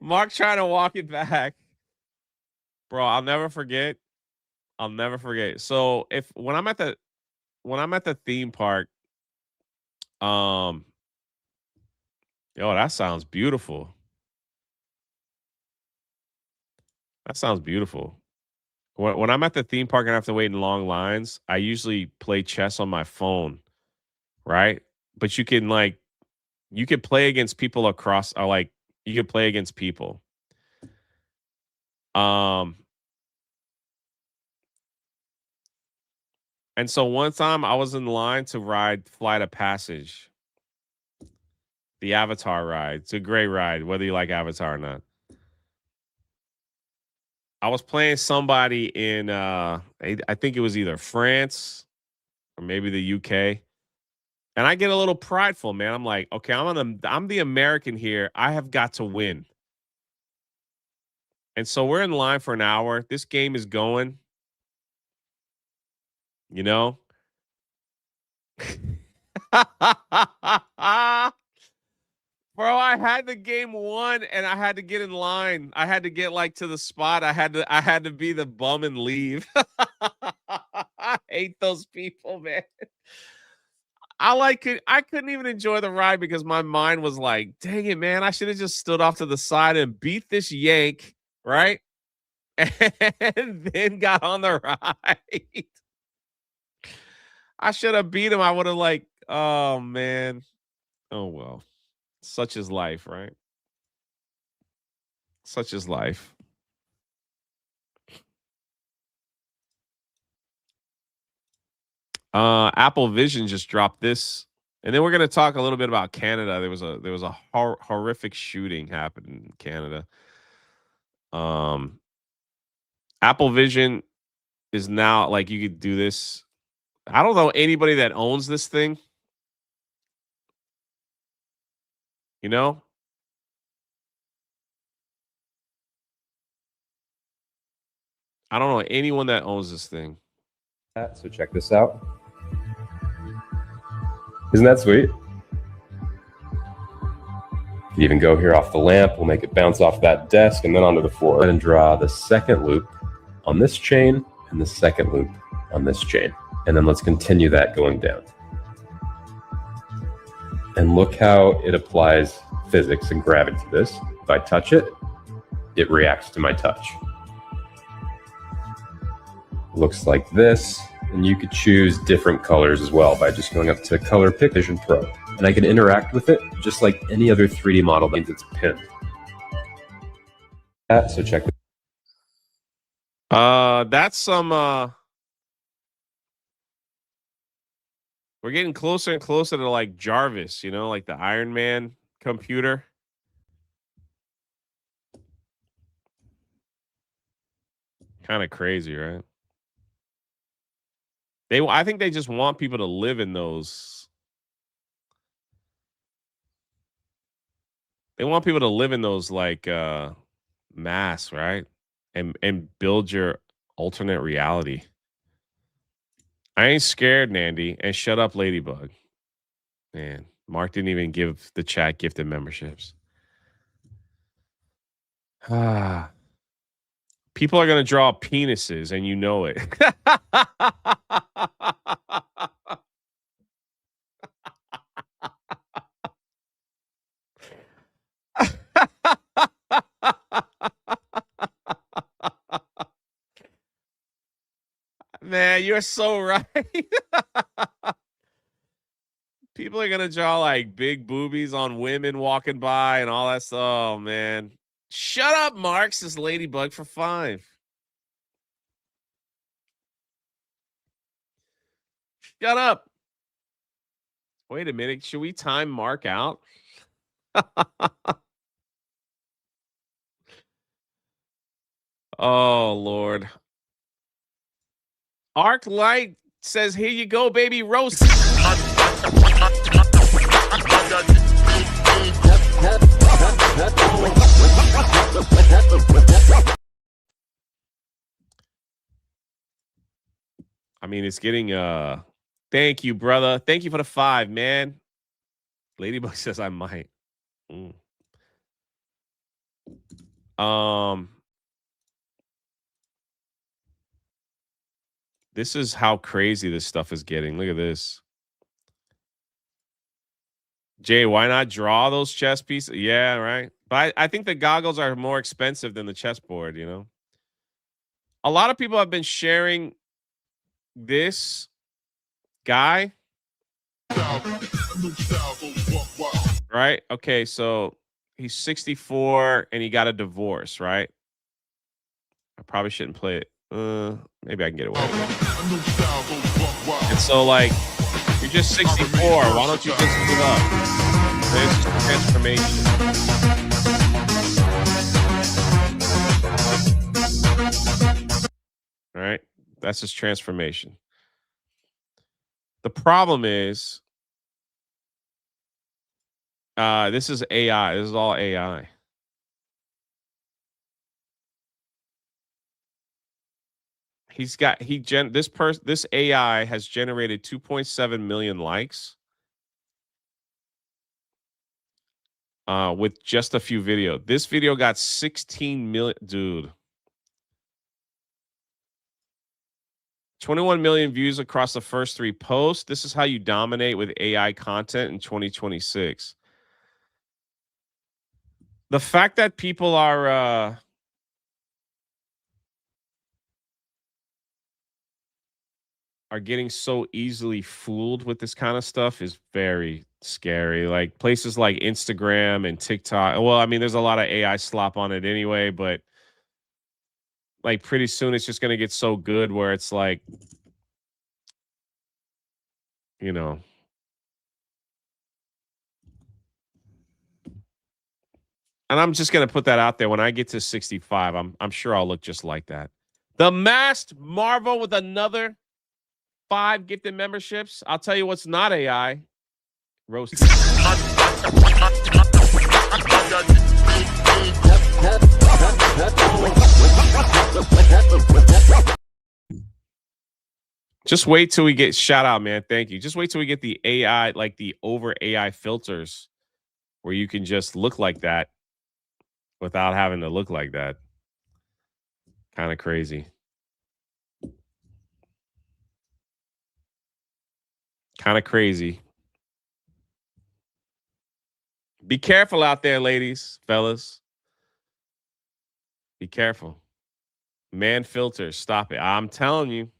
Mark trying to walk it back. Bro, I'll never forget. So when I'm at the theme park, yo, that sounds beautiful. That sounds beautiful. When I'm at the theme park and I have to wait in long lines, I usually play chess on my phone, right? But you can play against people across, or like you can play against people. And so one time I was in line to ride Flight of Passage, the Avatar ride. It's a great ride, whether you like Avatar or not. I was playing somebody in, I think it was either France or maybe the UK. And I get a little prideful, man. I'm like, okay, I'm the American here. I have got to win. And so we're in line for an hour. This game is going. You know? Bro, I had the game won and I had to get in line. I had to get like to the spot. I had to be the bum and leave. I hate those people, man. I couldn't even enjoy the ride because my mind was like, dang it, man. I should have just stood off to the side and beat this yank, right? And then got on the ride. I should have beat him. I would have like, oh man. Oh well. Such is life, right? Such is life. Apple Vision just dropped this, and then we're gonna talk a little bit about Canada. There was a horrific shooting happened in Canada. Apple Vision is now like you could do this. I don't know anybody that owns this thing. You know? I don't know anyone that owns this thing. So check this out. Isn't that sweet? You even go here off the lamp. We'll make it bounce off that desk and then onto the floor. And draw the second loop on this chain and the second loop on this chain. And then let's continue that going down. And look how it applies physics and gravity to this. If I touch it, it reacts to my touch. Looks like this. And you could choose different colors as well by just going up to Color Pick Vision Pro. And I can interact with it just like any other 3D model that means it's pinned. So check this. That's some we're getting closer and closer to like Jarvis, you know, like the Iron Man computer. Kind of crazy, right? I think they just want people to live in those. They want people to live in those like masks, right? And build your alternate reality. I ain't scared, Nandy. And shut up, Ladybug. Man, Mark didn't even give the chat gifted memberships. People are going to draw penises, and you know it. Man, you're so right. People are going to draw like big boobies on women walking by and all that stuff. Oh, man. Shut up, Mark, says Ladybug for 5. Shut up. Wait a minute. Should we time Mark out? Oh, Lord. Arc Light says, here you go, baby. Roast. I mean, it's getting thank you, brother. Thank you for the 5, man. Ladybug says I might. This is how crazy this stuff is getting. Look at this. Jay, why not draw those chess pieces? Yeah, right. But I think the goggles are more expensive than the chessboard, you know? A lot of people have been sharing this guy. Right? Okay, so he's 64 and he got a divorce, right? I probably shouldn't play it. Maybe I can get away with it. And so, like, you're just 64. Why don't you just give up? There's transformation. All right? That's his transformation. The problem is, this is AI. This is all AI. This AI has generated 2.7 million likes. with just a few video. This video got 16 million, dude. 21 million views across the first 3 posts. This is how you dominate with AI content in 2026. The fact that people are getting so easily fooled with this kind of stuff is very scary. Like places like Instagram and TikTok. Well, I mean, there's a lot of AI slop on it anyway, but like pretty soon it's just going to get so good where it's like, you know, and I'm just going to put that out there. When I get to 65, I'm sure I'll look just like that. The Masked Marvel with another 5 gifted memberships. I'll tell you what's not AI. Roast. Just wait till we get shout out, man. Thank you. Just wait till we get the AI, like the over AI filters where you can just look like that without having to look like that. Kind of crazy. Kind of crazy. Be careful out there, ladies, fellas. Be careful. Man filters, stop it. I'm telling you.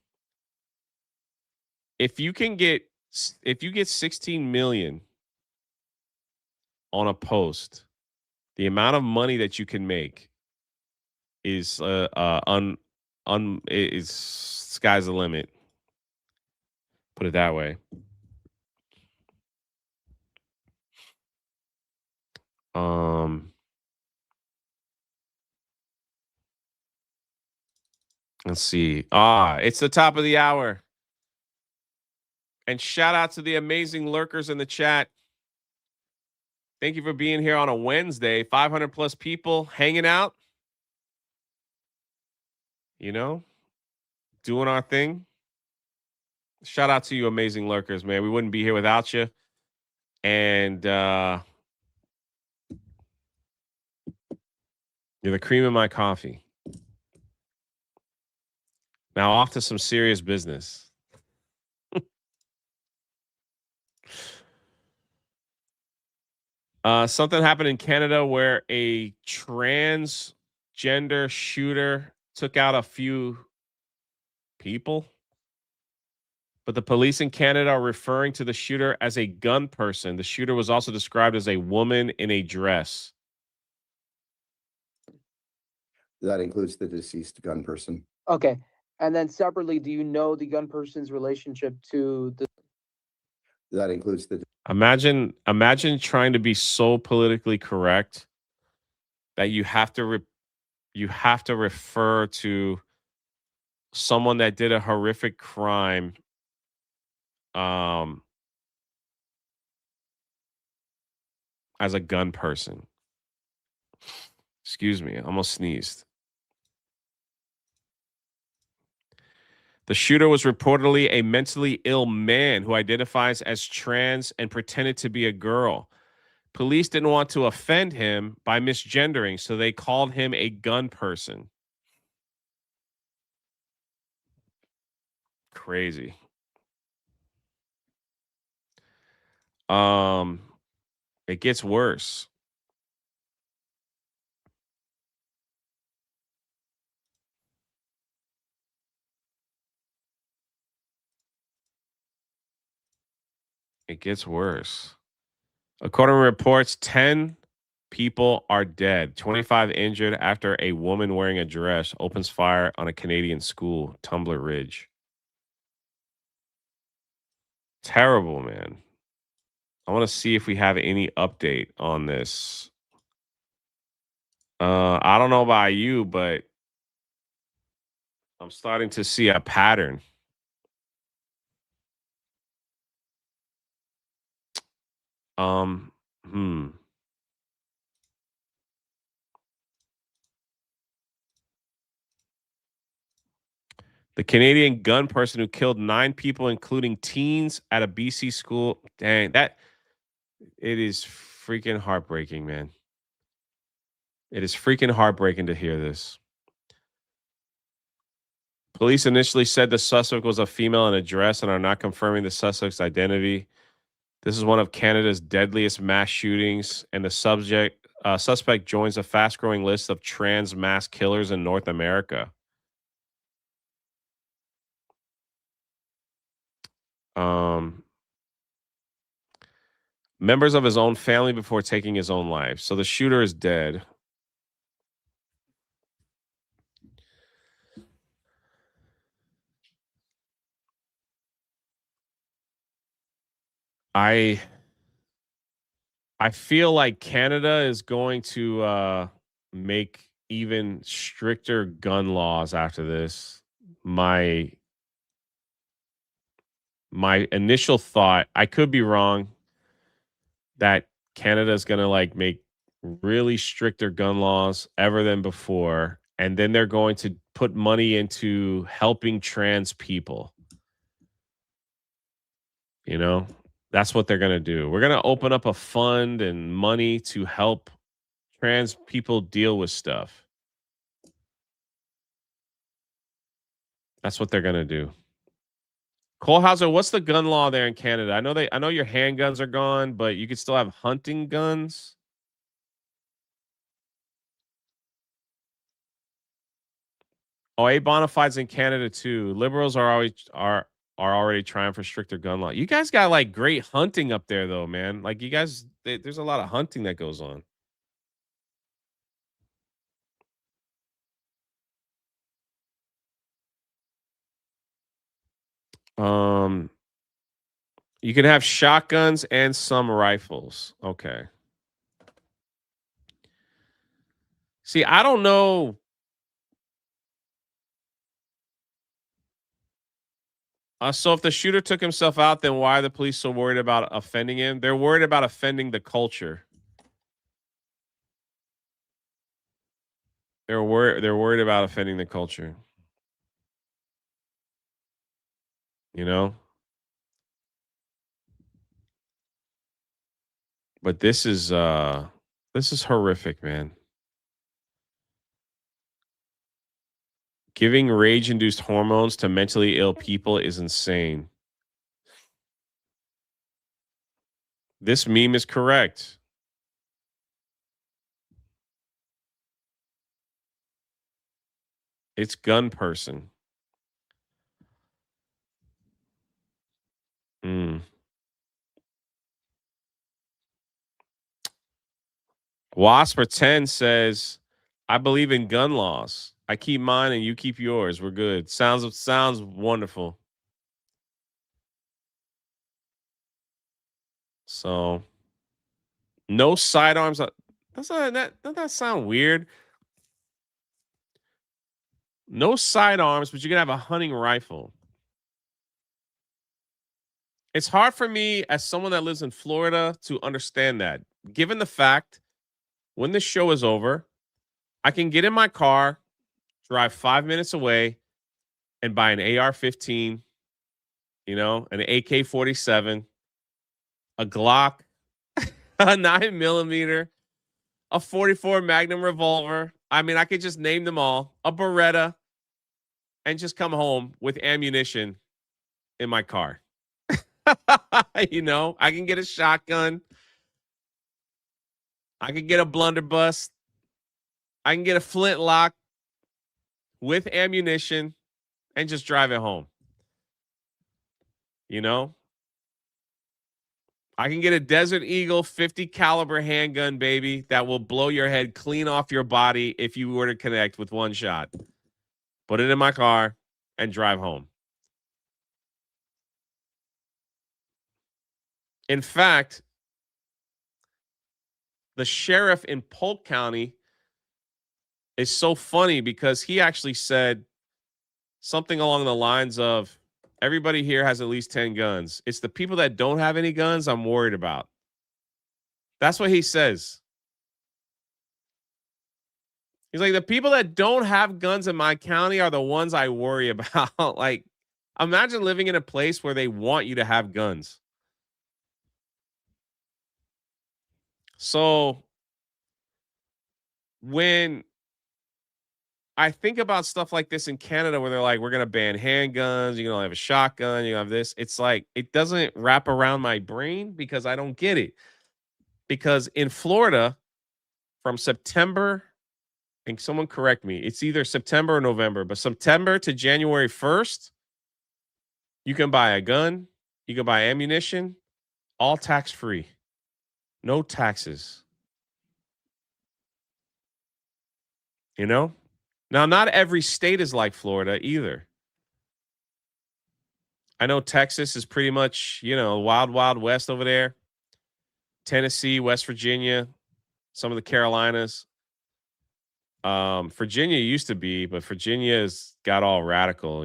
If you get 16 million on a post, the amount of money that you can make is is sky's the limit. Put it that way. Let's see. It's the top of the hour. And shout out to the amazing lurkers in the chat. Thank you for being here on a Wednesday. 500 plus people hanging out. You know, doing our thing. Shout out to you, amazing lurkers, man. We wouldn't be here without you. And you're the cream in my coffee. Now off to some serious business. Something happened in Canada where a transgender shooter took out a few people. But the police in Canada are referring to the shooter as a gun person. The shooter was also described as a woman in a dress. That includes the deceased gun person. Okay. And then separately, do you know the gun person's relationship to the... That includes the... Imagine trying to be so politically correct that you have to refer to someone that did a horrific crime as a gun person. Excuse me, I almost sneezed. The shooter was reportedly a mentally ill man who identifies as trans and pretended to be a girl. Police didn't want to offend him by misgendering, so they called him a gun person. Crazy. It gets worse. It gets worse. According to reports, 10 people are dead, 25 injured after a woman wearing a dress opens fire on a Canadian school, Tumbler Ridge. Terrible, man. I want to see if we have any update on this. I don't know about you, but I'm starting to see a pattern. The Canadian gun person who killed 9 people, including teens, at a BC school. Dang, that it is freaking heartbreaking, man. It is freaking heartbreaking to hear this. Police initially said the suspect was a female in a dress and are not confirming the suspect's identity. This is one of Canada's deadliest mass shootings, and the suspect joins a fast-growing list of trans mass killers in North America. Members of his own family before taking his own life. So the shooter is dead. I feel like Canada is going to make even stricter gun laws after this. My initial thought, I could be wrong, that Canada is going to like make really stricter gun laws ever than before, and then they're going to put money into helping trans people. You know, that's what they're going to do. We're going to open up a fund and money to help trans people deal with stuff. That's what they're going to do. Cole Hauser, what's the gun law there in Canada? I know your handguns are gone, but you could still have hunting guns. Oh, A Bonafide's in Canada too. Liberals are already trying for stricter gun law. You guys got like great hunting up there though, man. Like you guys, there's a lot of hunting that goes on. You can have shotguns and some rifles. Okay. See, I don't know. So if the shooter took himself out, then why are the police so worried about offending him? They're worried about offending the culture. They're worried about offending the culture. You know? But this is horrific, man. Giving rage-induced hormones to mentally ill people is insane. This meme is correct. It's gun person. Wasper 10 says, I believe in gun laws. I keep mine and you keep yours. We're good. Sounds wonderful. So no sidearms. Doesn't that sound weird? No sidearms, but you can have a hunting rifle. It's hard for me as someone that lives in Florida to understand that. Given the fact, when the show is over, I can get in my car, drive 5 minutes away, and buy an AR-15, you know, an AK-47, a Glock, a 9mm, a 44 Magnum revolver. I mean, I could just name them all, a Beretta, and just come home with ammunition in my car. You know, I can get a shotgun. I can get a blunderbuss. I can get a flintlock with ammunition and just drive it home. You know, I can get a Desert Eagle 50 caliber handgun, baby, that will blow your head clean off your body if you were to connect with one shot. Put it in my car and drive home. In fact, the sheriff in Polk County is so funny because he actually said something along the lines of, everybody here has at least 10 guns. It's the people that don't have any guns I'm worried about. That's what he says. He's like, the people that don't have guns in my county are the ones I worry about. Like, imagine living in a place where they want you to have guns. So when I think about stuff like this in Canada where they're like, we're going to ban handguns, you can only have a shotgun, you have this. It's like, it doesn't wrap around my brain because I don't get it. Because in Florida, from September, and someone correct me, it's either September or November, but September to January 1st, you can buy a gun, you can buy ammunition, all tax free, no taxes. You know? Now, not every state is like Florida either. I know Texas is pretty much, wild, wild west over there. Tennessee, West Virginia, some of the Carolinas. Virginia used to be, but Virginia's got all radical,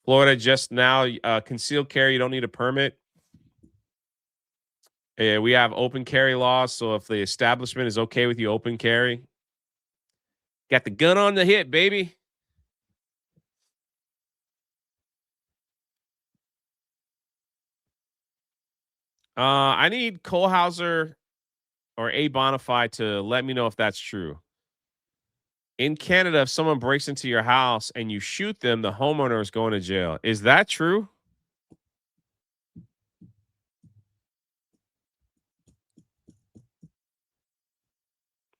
Florida just now, concealed carry, you don't need a permit. We have open carry laws, so if the establishment is okay with you open carry, got the gun on the hip, baby. I need Cole Hauser or A Bonafide to let me know if that's true. In Canada, if someone breaks into your house and you shoot them, the homeowner is going to jail. Is that true?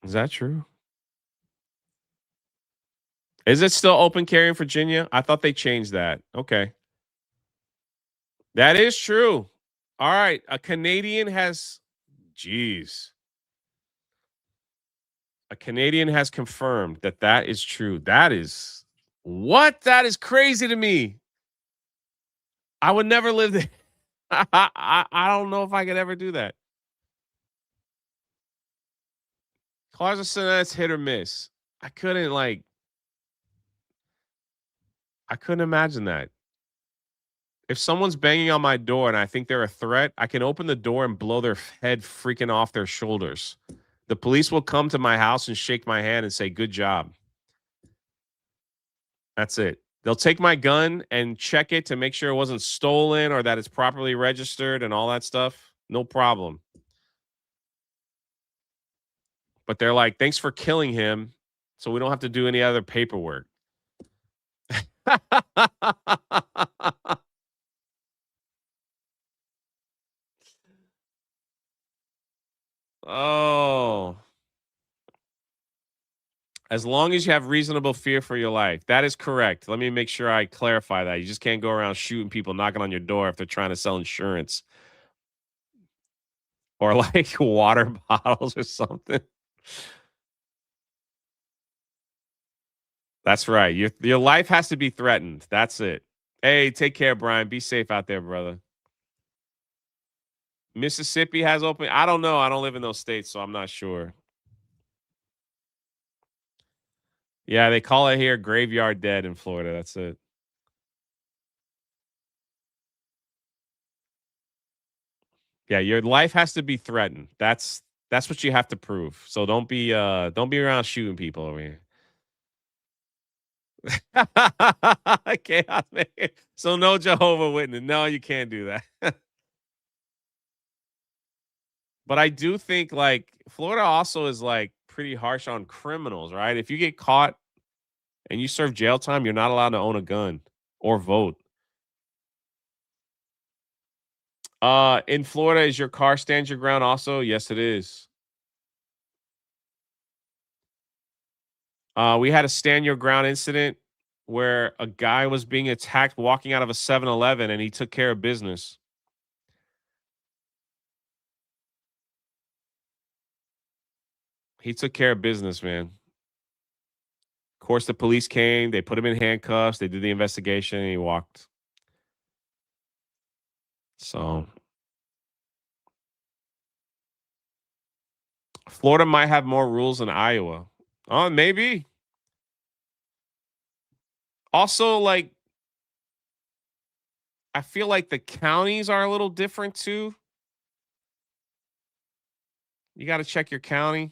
Is that true? Is it still open carry in Virginia? I thought they changed that. Okay. That is true. All right. A Canadian has, a Canadian has confirmed that is true. That is what? That is crazy to me. I would never live there. I don't know if I could ever do that. Cars of Sinet's hit or miss. I couldn't imagine that. If someone's banging on my door and I think they're a threat, I can open the door and blow their head freaking off their shoulders. The police will come to my house and shake my hand and say, good job. That's it. They'll take my gun and check it to make sure it wasn't stolen or that it's properly registered and all that stuff. No problem. But they're like, thanks for killing him, so we don't have to do any other paperwork. Oh. As long as you have reasonable fear for your life. That is correct. Let me make sure I clarify that. You just can't go around shooting people, knocking on your door if they're trying to sell insurance. Or like water bottles or something. That's right. Your life has to be threatened. That's it. Hey, take care, Brian. Be safe out there, brother. Mississippi has open. I don't know. I don't live in those states, so I'm not sure. Yeah, they call it here graveyard dead in Florida. That's it. Yeah, your life has to be threatened. That's what you have to prove. So don't be around shooting people over here. Chaos Maker. So no Jehovah Witness. No, you can't do that. But I do think Florida also is pretty harsh on criminals, right? If you get caught and you serve jail time, you're not allowed to own a gun or vote. In Florida, is your car stand your ground also? Yes, it is. We had a stand your ground incident where a guy was being attacked walking out of a 7-Eleven and he took care of business. He took care of business, man. Of course, the police came. They put him in handcuffs. They did the investigation, and he walked. So, Florida might have more rules than Iowa. Oh, maybe. Also, I feel like the counties are a little different too. You got to check your county.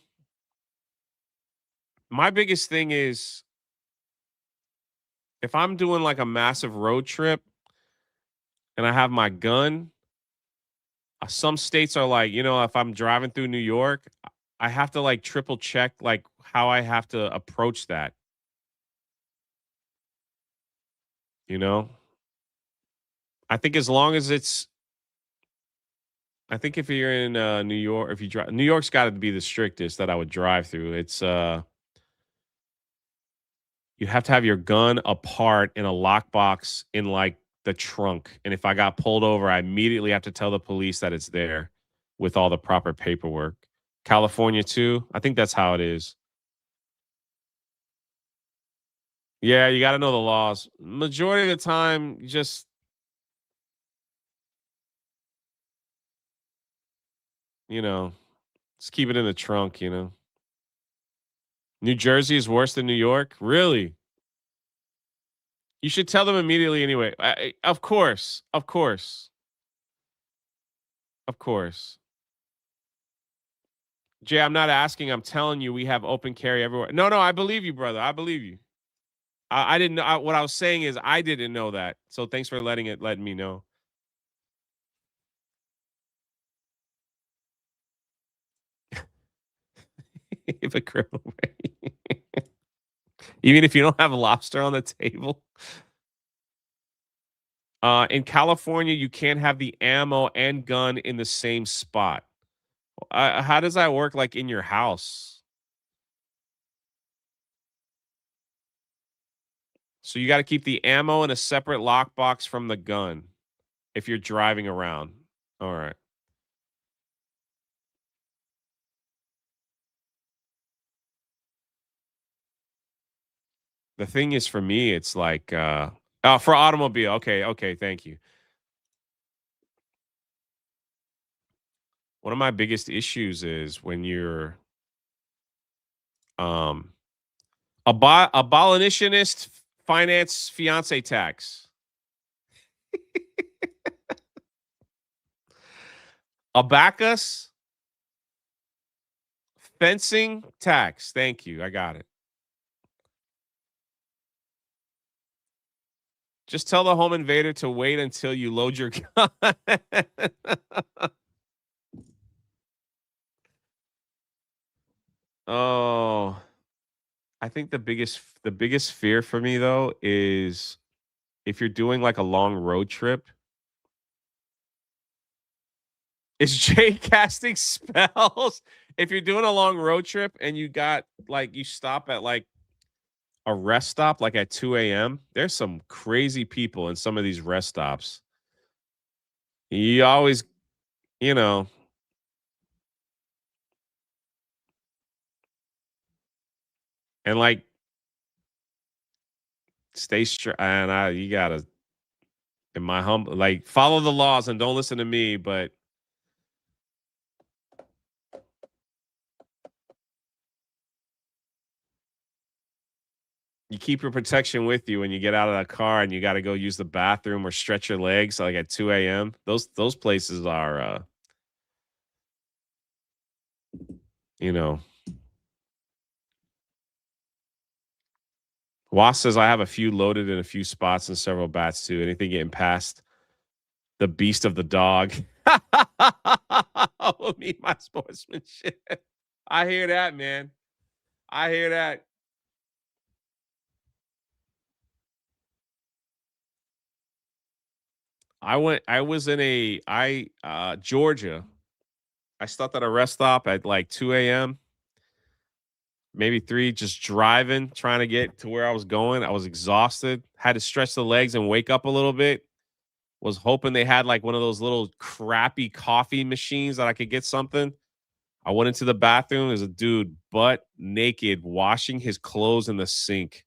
My biggest thing is if I'm doing a massive road trip and I have my gun, Some states are like, if I'm driving through New York, I have to like triple check like how I have to approach that. You know, I think as long as I think if you're in New York, if you drive, New York's got to be the strictest that I would drive through. It's you have to have your gun apart in a lockbox in like the trunk. And if I got pulled over, I immediately have to tell the police that it's there with all the proper paperwork. California too. I think that's how it is. Yeah, you got to know the laws. Majority of the time, just just keep it in the trunk. New Jersey is worse than New York. Really? You should tell them immediately anyway. Of course. Of course. Of course. Jay, I'm not asking. I'm telling you, we have open carry everywhere. No, I believe you, brother. I believe you. I didn't know. What I was saying is I didn't know that. So thanks for letting me know. If a criminal, even if you don't have a lobster on the table. In California, you can't have the ammo and gun in the same spot. How does that work? Like in your house? So you got to keep the ammo in a separate lockbox from the gun if you're driving around. All right. The thing is, for me, it's like for automobile. Okay, thank you. One of my biggest issues is when you're abolitionist finance fiance tax. Abacus fencing tax. Thank you. I got it. Just tell the home invader to wait until you load your gun. Oh, I think the biggest fear for me though is if you're doing like a long road trip. Is Jay casting spells? If you're doing a long road trip and you got like you stop at like a rest stop like at 2 a.m. There's some crazy people in some of these rest stops. You always, and like stay straight. And you gotta, in my humble, like follow the laws and don't listen to me, but you keep your protection with you when you get out of that car and you got to go use the bathroom or stretch your legs like at 2 a.m. Those places are, Was says I have a few loaded in a few spots and several bats too. Anything getting past the beast of the dog. Oh, me, my sportsmanship. I hear that, man. I hear that. I was in Georgia. I stopped at a rest stop at like 2 a.m. Maybe 3, just driving, trying to get to where I was going. I was exhausted, had to stretch the legs and wake up a little bit. Was hoping they had like one of those little crappy coffee machines that I could get something. I went into the bathroom. There's a dude butt naked washing his clothes in the sink.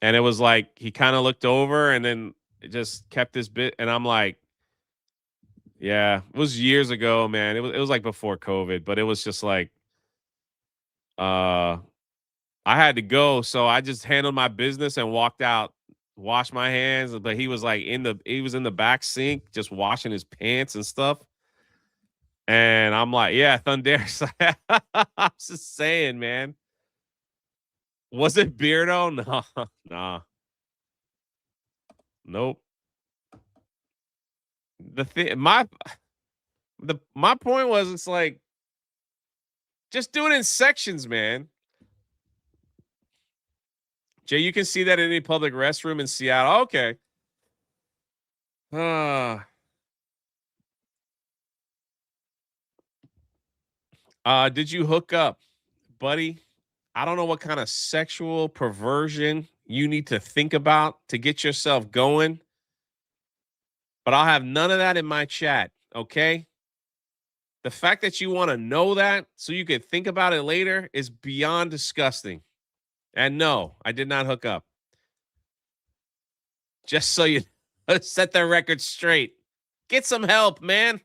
And it was like he kind of looked over and then it just kept this bit. And I'm like, yeah, it was years ago, man. It was like before COVID, but it was just like I had to go, so I just handled my business and walked out, washed my hands. But he was like in the back sink, just washing his pants and stuff. And I'm like, yeah, Thunderous. I'm just saying, man. Was it Beardo? No, nah. Nope. My point was, it's like, just do it in sections, man. Jay, you can see that in any public restroom in Seattle. Okay. Did you hook up, buddy? I don't know what kind of sexual perversion you need to think about to get yourself going, but I'll have none of that in my chat, okay? The fact that you want to know that so you can think about it later is beyond disgusting. And no, I did not hook up. Just so you set the record straight. Get some help, man.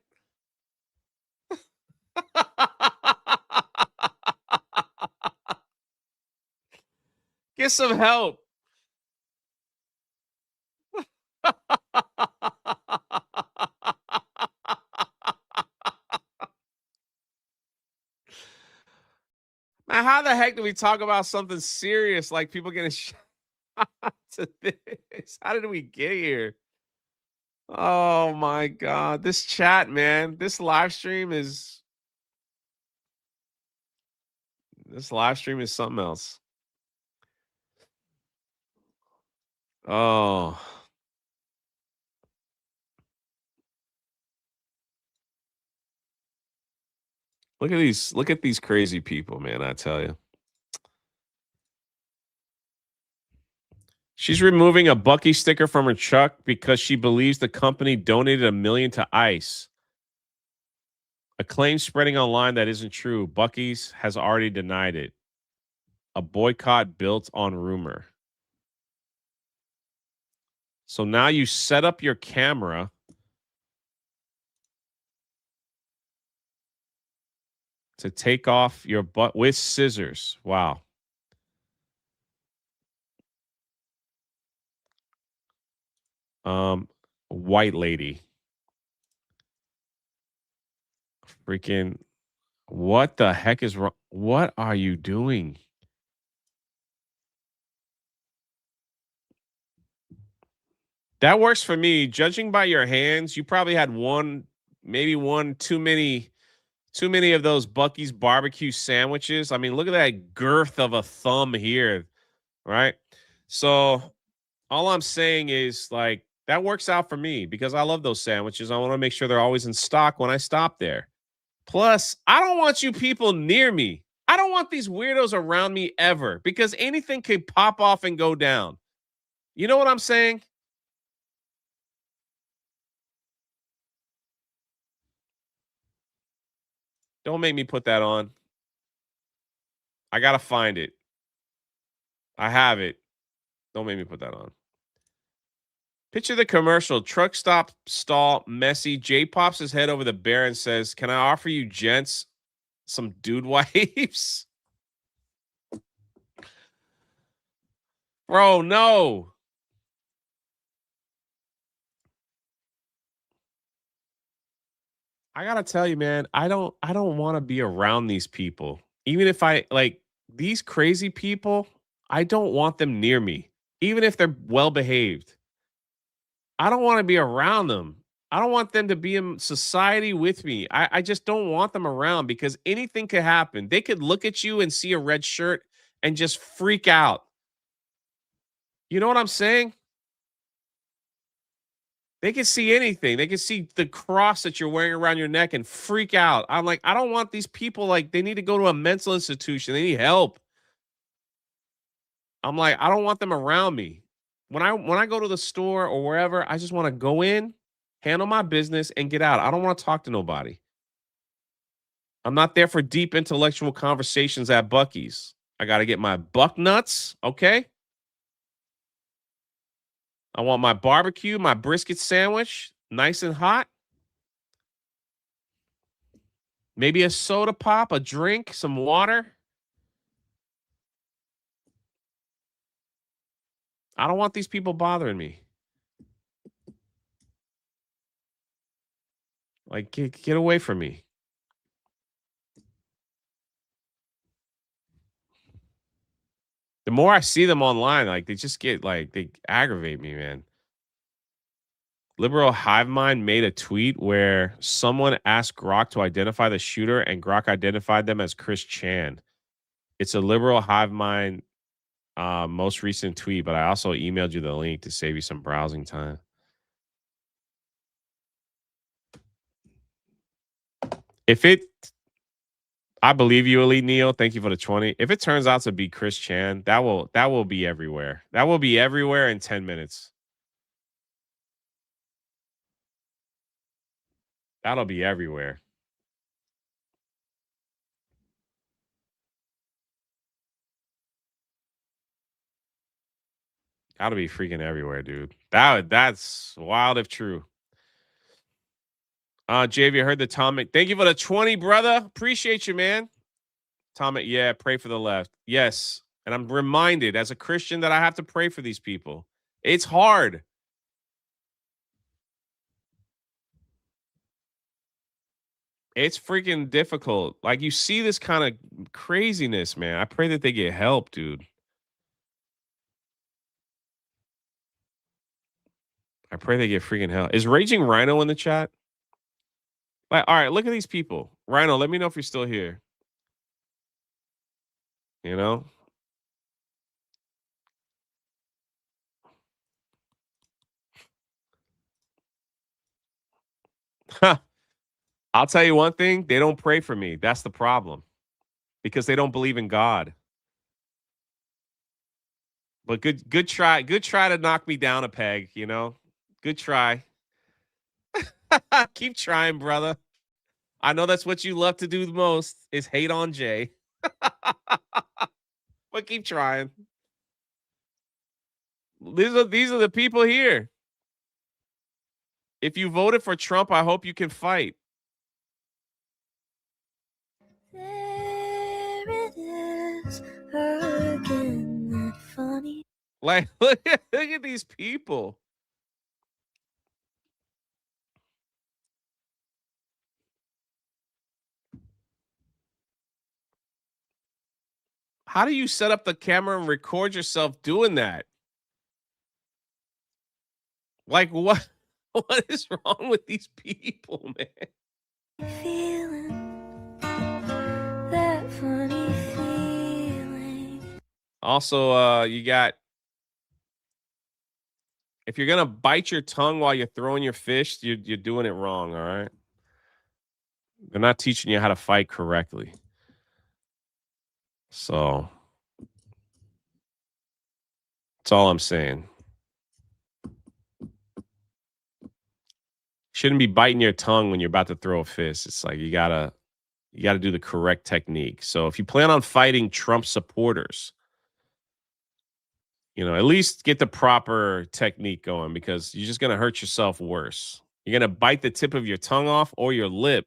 Get some help. Man, how the heck do we talk about something serious like people getting shot to this? How did we get here? Oh my God. This chat, man. This live stream is something else. Oh. Look at these crazy people, man, I tell you. She's removing a Bucky sticker from her truck because she believes the company donated $1 million to ICE. A claim spreading online that isn't true. Bucky's has already denied it. A boycott built on rumor. So now you set up your camera to take off your butt with scissors. Wow. White lady. Freaking, what the heck is wrong? What are you doing? That works for me. Judging by your hands, you probably had maybe one too many of those Bucky's barbecue sandwiches. I mean, look at that girth of a thumb here, right? So all I'm saying is, like, that works out for me because I love those sandwiches. I want to make sure they're always in stock when I stop there. Plus, I don't want you people near me. I don't want these weirdos around me ever because anything could pop off and go down. You know what I'm saying? Don't make me put that on. I got to find it. I have it. Don't make me put that on. Picture the commercial. Truck stop stall messy. Jay pops his head over the bear and says, "Can I offer you gents some dude wipes?" Bro, no. I gotta tell you, man, I don't want to be around these people. Even if I like these crazy people, I don't want them near me, even if they're well behaved. I don't want to be around them. I don't want them to be in society with me. I just don't want them around because anything could happen. They could look at you and see a red shirt and just freak out. You know what I'm saying? They can see anything. They can see the cross that you're wearing around your neck and freak out. I'm like, I don't want these people, like, they need to go to a mental institution. They need help. I'm like, I don't want them around me. When I go to the store or wherever, I just want to go in, handle my business, and get out. I don't want to talk to nobody. I'm not there for deep intellectual conversations at Bucky's. I got to get my buck nuts, okay? I want my barbecue, my brisket sandwich, nice and hot. Maybe a soda pop, a drink, some water. I don't want these people bothering me. Like, get away from me. The more I see them online, like they just get like they aggravate me, man. Liberal Hive Mind made a tweet where someone asked Grok to identify the shooter, and Grok identified them as Chris Chan. It's a Liberal Hive Mind most recent tweet, but I also emailed you the link to save you some browsing time. I believe you, Elite Neo. Thank you for the 20. If it turns out to be Chris Chan, that will be everywhere. That will be everywhere in 10 minutes. That'll be everywhere. That'll be freaking everywhere, dude. That's wild if true. JV, I heard the Tomic. Thank you for the 20, brother. Appreciate you, man. Tomic, yeah, pray for the left. Yes. And I'm reminded as a Christian that I have to pray for these people. It's hard. It's freaking difficult. Like, you see this kind of craziness, man. I pray that they get help, dude. I pray they get freaking help. Is Raging Rhino in the chat? Like, all right, look at these people. Rhino, let me know if you're still here. You know? I'll tell you one thing. They don't pray for me. That's the problem. Because they don't believe in God. But good try. Good try to knock me down a peg, you know? Good try. Keep trying, brother. I know that's what you love to do the most is hate on Jay. But keep trying. These are the people here. If you voted for Trump, I hope you can fight. There it is again, that funny. Like, look at these people. How do you set up the camera and record yourself doing that? Like, what is wrong with these people, man? Feeling that funny feeling. Also, you got, if you're gonna bite your tongue while you're throwing your fish, you're doing it wrong. All right. They're not teaching you how to fight correctly. So that's all I'm saying. Shouldn't be biting your tongue when you're about to throw a fist. It's like you gotta do the correct technique. So if you plan on fighting Trump supporters, you know, at least get the proper technique going, because you're just gonna hurt yourself worse. You're gonna bite the tip of your tongue off or your lip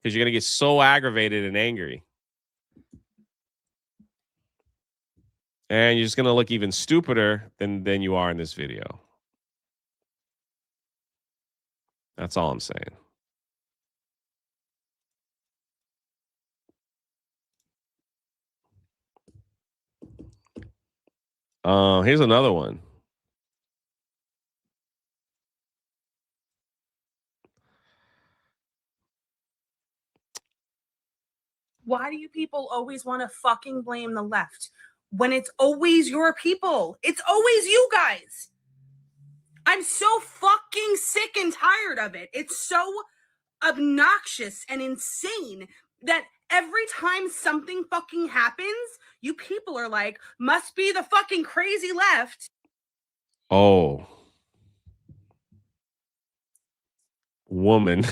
because you're gonna get so aggravated and angry. And you're just going to look even stupider than you are in this video. That's all I'm saying. Here's another one. Why do you people always want to fucking blame the left when it's always your people? It's always you guys. I'm so fucking sick and tired of it. It's so obnoxious and insane that every time something fucking happens, you people are like, must be the fucking crazy left. Oh. Woman.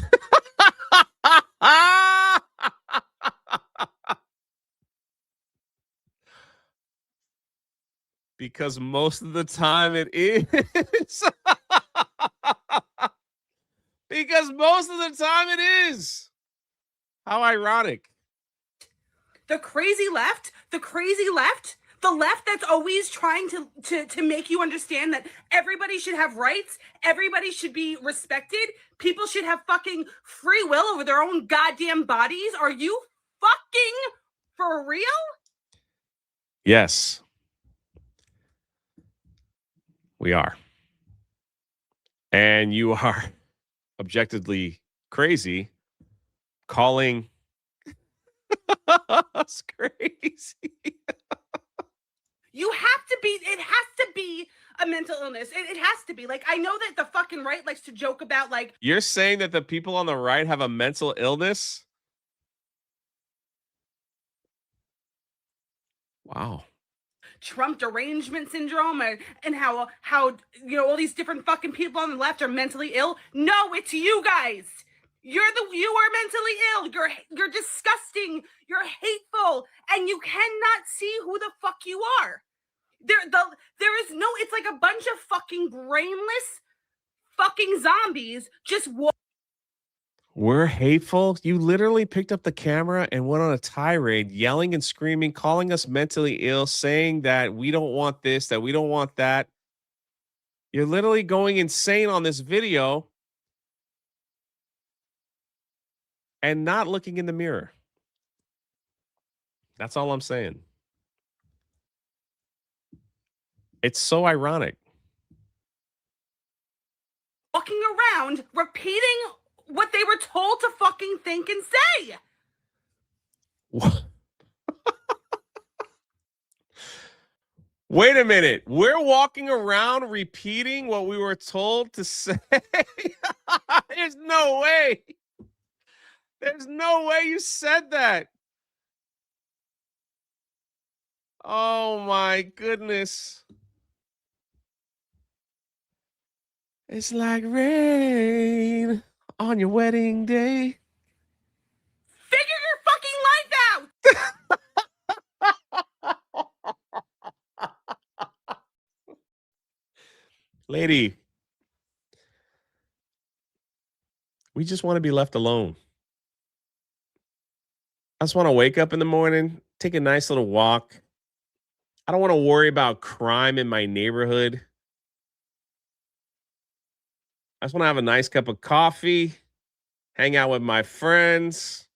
Because most of the time it is. Because most of the time it is. How ironic. The crazy left, the left that's always trying to make you understand that everybody should have rights, everybody should be respected, people should have fucking free will over their own goddamn bodies. Are you fucking for real? Yes. We are. And you are objectively crazy calling us crazy. You have to be, it has to be a mental illness. It has to be. Like, I know that the fucking right likes to joke about, like, You're saying that the people on the right have a mental illness? Wow. Trump derangement syndrome and how you know all these different fucking people on the left are mentally ill. No, it's you guys. You are mentally ill. You're disgusting. You're hateful, and you cannot see who the fuck you are. There is no. It's like a bunch of fucking brainless fucking zombies just. We're hateful. You literally picked up the camera and went on a tirade, yelling and screaming, calling us mentally ill, saying that we don't want this, that we don't want that. You're literally going insane on this video and not looking in the mirror. That's all I'm saying. It's so ironic. Walking around repeating what they were told to fucking think and say. What? Wait a minute. We're walking around repeating what we were told to say. There's no way. There's no way you said that. Oh my goodness. It's like rain on your wedding day. Figure your fucking life out. Lady, we just want to be left alone. I just want to wake up in the morning, take a nice little walk. I don't want to worry about crime in my neighborhood. I just want to have a nice cup of coffee, hang out with my friends.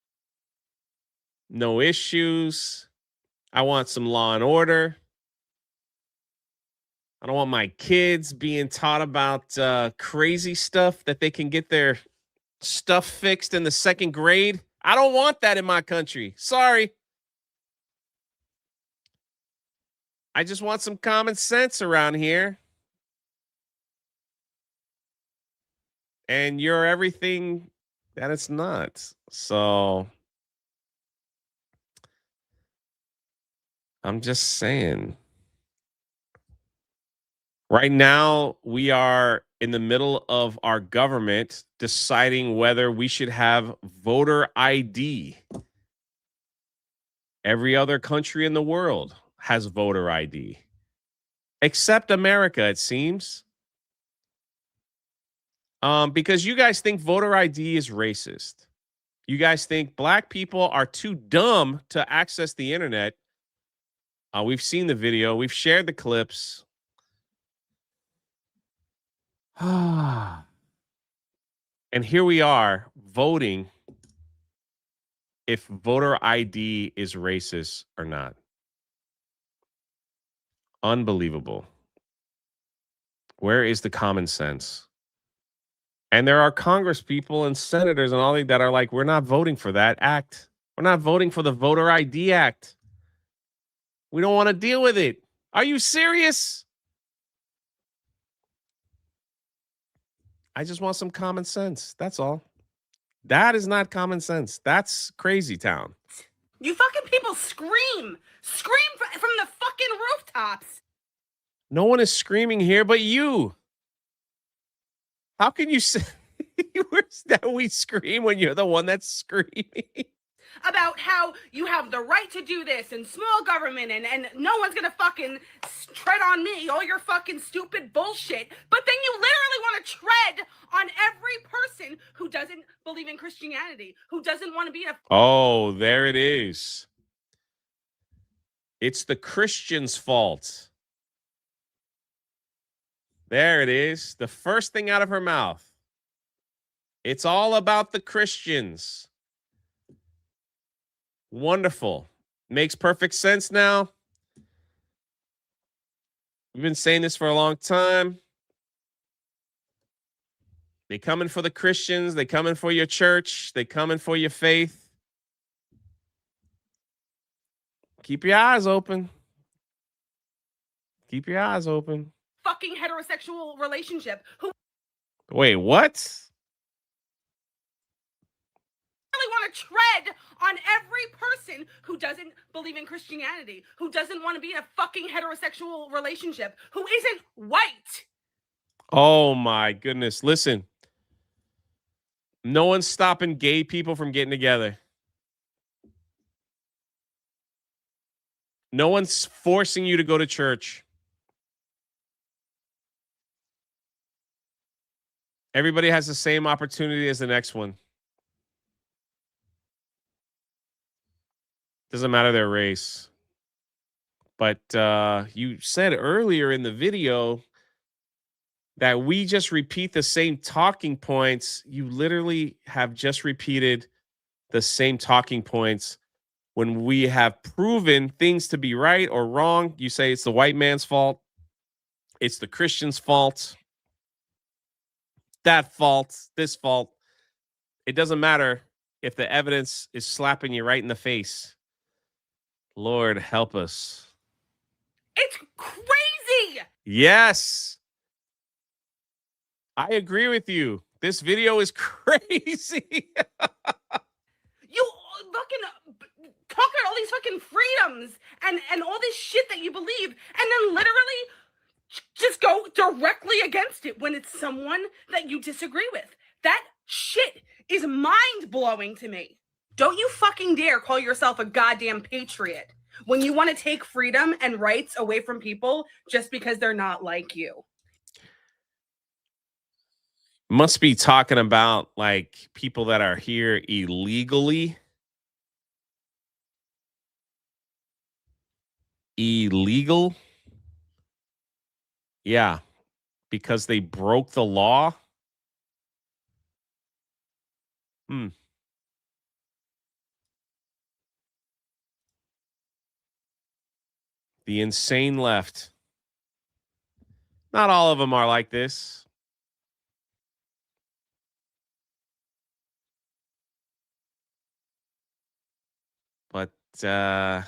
No issues. I want some law and order. I don't want my kids being taught about crazy stuff that they can get their stuff fixed in the second grade. I don't want that in my country. Sorry. I just want some common sense around here. And you're everything that it's not. So I'm just saying. Right now, we are in the middle of our government deciding whether we should have voter ID. Every other country in the world has voter ID, except America, it seems. Because you guys think voter ID is racist. You guys think black people are too dumb to access the internet. We've seen the video. We've shared the clips. And here we are voting if voter ID is racist or not. Unbelievable. Where is the common sense? And there are Congress people and senators and all that are like, we're not voting for that act. We're not voting for the Voter ID Act. We don't want to deal with it. Are you serious? I just want some common sense. That's all. That is not common sense. That's crazy town. You fucking people scream. Scream from the fucking rooftops. No one is screaming here but you. How can you say that we scream when you're the one that's screaming? About how you have the right to do this and small government and no one's gonna fucking tread on me, all your fucking stupid bullshit. But then you literally want to tread on every person who doesn't believe in Christianity, who doesn't want to be a... Oh, there it is. It's the Christians' fault. There it is. The first thing out of her mouth. It's all about the Christians. Wonderful. Makes perfect sense now. We've been saying this for a long time. They coming for the Christians. They coming for your church. They coming for your faith. Keep your eyes open. Keep your eyes open. Fucking heterosexual relationship who Wait, what? really want to tread on every person who doesn't believe in Christianity, who doesn't want to be in a fucking heterosexual relationship, who isn't white. Oh my goodness. Listen. No one's stopping gay people from getting together. No one's forcing you to go to church. Everybody has the same opportunity as the next one. Doesn't matter their race. But you said earlier in the video that we just repeat the same talking points. You literally have just repeated the same talking points when we have proven things to be right or wrong. You say it's the white man's fault. It's the Christian's fault. That fault, this fault. It doesn't matter if the evidence is slapping you right in the face. Lord, help us. It's crazy. Yes. I agree with you. This video is crazy. You fucking talk about all these fucking freedoms and all this shit that you believe, and then literally just go directly against it when it's someone that you disagree with. That shit is mind-blowing to me. Don't you fucking dare call yourself a goddamn patriot when you want to take freedom and rights away from people just because they're not like you. Must be talking about like people that are here illegally. Illegal? Yeah, because they broke the law. The insane left. Not all of them are like this. But yeah.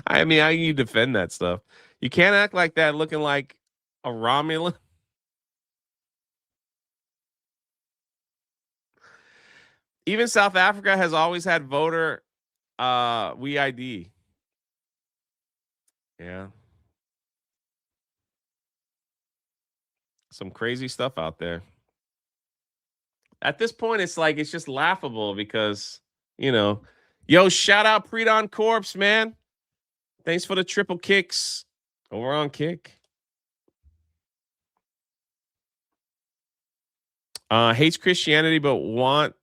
I mean, how can you defend that stuff? You can't act like that looking like a Romulan. Even South Africa has always had voter WeID. Yeah. Some crazy stuff out there. At this point, it's like, it's just laughable because, you know, yo, shout out Predon Corpse, man. Thanks for the triple kicks over on Kick. Hates Christianity, but want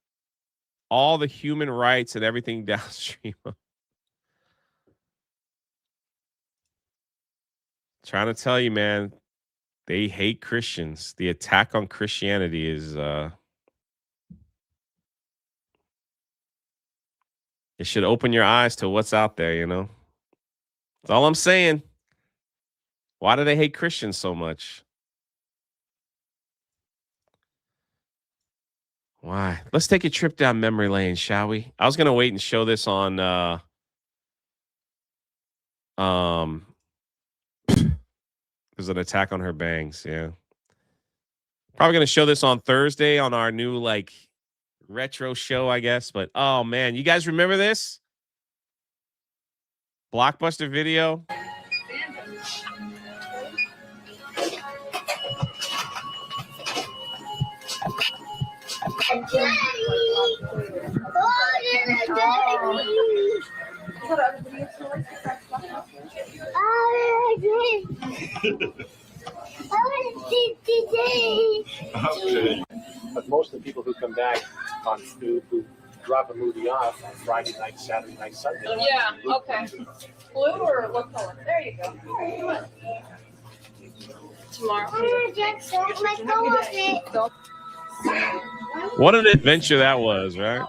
all the human rights and everything downstream. Trying to tell you, man, they hate Christians. The attack on Christianity is it should open your eyes to what's out there, you know? That's all I'm saying. Why do they hate Christians so much? Why? Let's take a trip down memory lane, shall we? I was going to wait and show this on there's an attack on her bangs, yeah. Probably going to show this on Thursday on our new like retro show, I guess, but oh man, you guys remember this? Blockbuster Video. But most of the people who come back on who drop a movie off on Friday night, Saturday night, Sunday. Yeah, okay. Blue or what color? There you go. Tomorrow. What an adventure that was, right?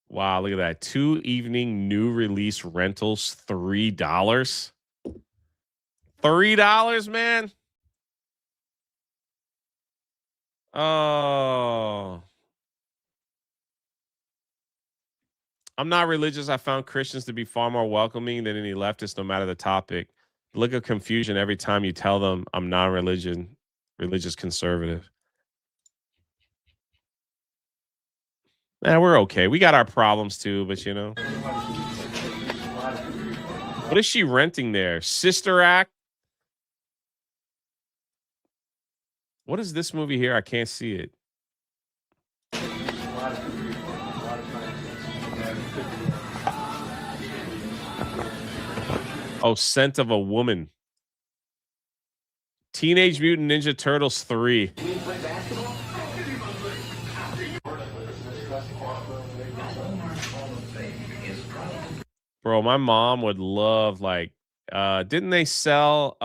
Wow, look at that. 2 evening new release rentals, $3. $3, man. Oh. I'm not religious. I found Christians to be far more welcoming than any leftists, no matter the topic. Look at confusion every time you tell them I'm religious conservative. We're okay. We got our problems too, but you know. What is she renting there? Sister Act? What is this movie here? I can't see it. Oh, Scent of a Woman. Teenage Mutant Ninja Turtles 3. Bro, my mom would love didn't they sell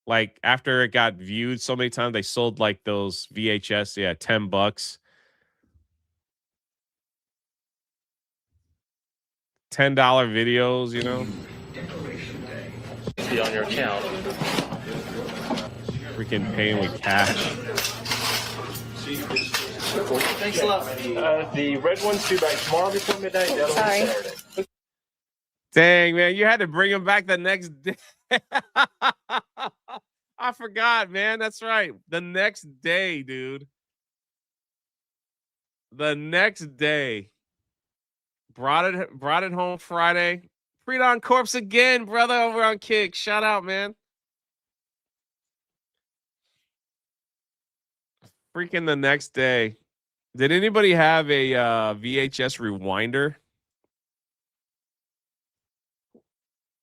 like after it got viewed so many times they sold like those VHS, yeah, $10. $10 videos, you know. Be on your account. Freaking paying with cash. Thanks a lot. The red one's due by tomorrow before midnight. The other Sorry. one's Saturday. Dang, man, you had to bring him back the next day. I forgot, man. That's right. The next day, dude. The next day. Brought it home Friday. Pre-dawn corpse again, brother, over on Kick. Shout out, man. Freaking the next day. Did anybody have a VHS rewinder?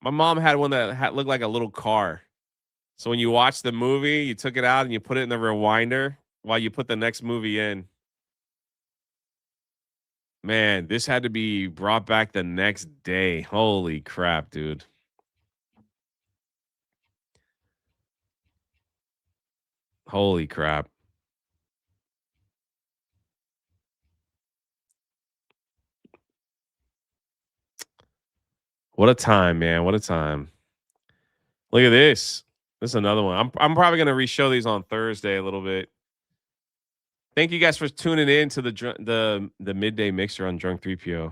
My mom had one that looked like a little car. So when you watch the movie, you took it out and you put it in the rewinder while you put the next movie in. Man, this had to be brought back the next day. Holy crap, dude. Holy crap. What a time, man. What a time. Look at this. This is another one. I'm probably going to re-show these on Thursday a little bit. Thank you guys for tuning in to the midday mixer on Drunk 3PO.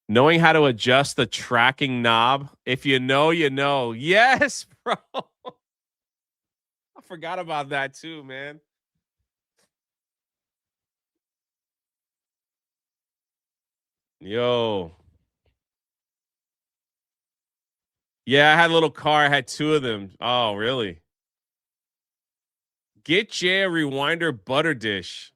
Knowing how to adjust the tracking knob. If you know, you know. Yes, bro. I forgot about that too, man. Yo. Yeah, I had a little car. I had 2 of them. Oh, really? Get Jay a rewinder butter dish.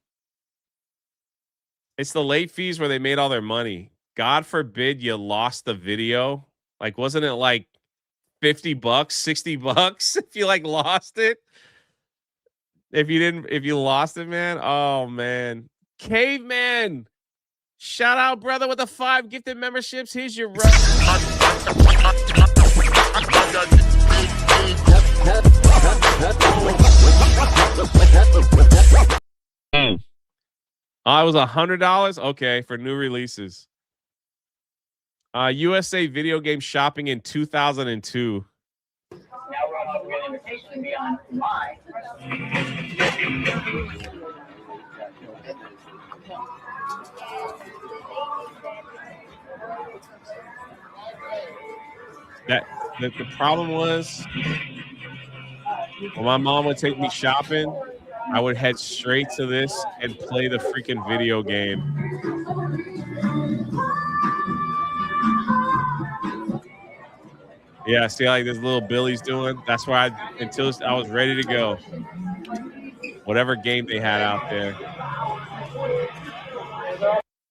It's the late fees where they made all their money. God forbid you lost the video. Like, wasn't it like $50, $60 if you like lost it? If you lost it, man. Oh, man. Caveman. Shout out, brother, with the 5 gifted memberships. Here's your it was $100. Okay, for new releases. USA video game shopping in 2002. Now we're on a real invitation to be on my. The problem was when my mom would take me shopping, I would head straight to this and play the freaking video game. Yeah, see like this little Billy's doing? That's why until I was ready to go. Whatever game they had out there.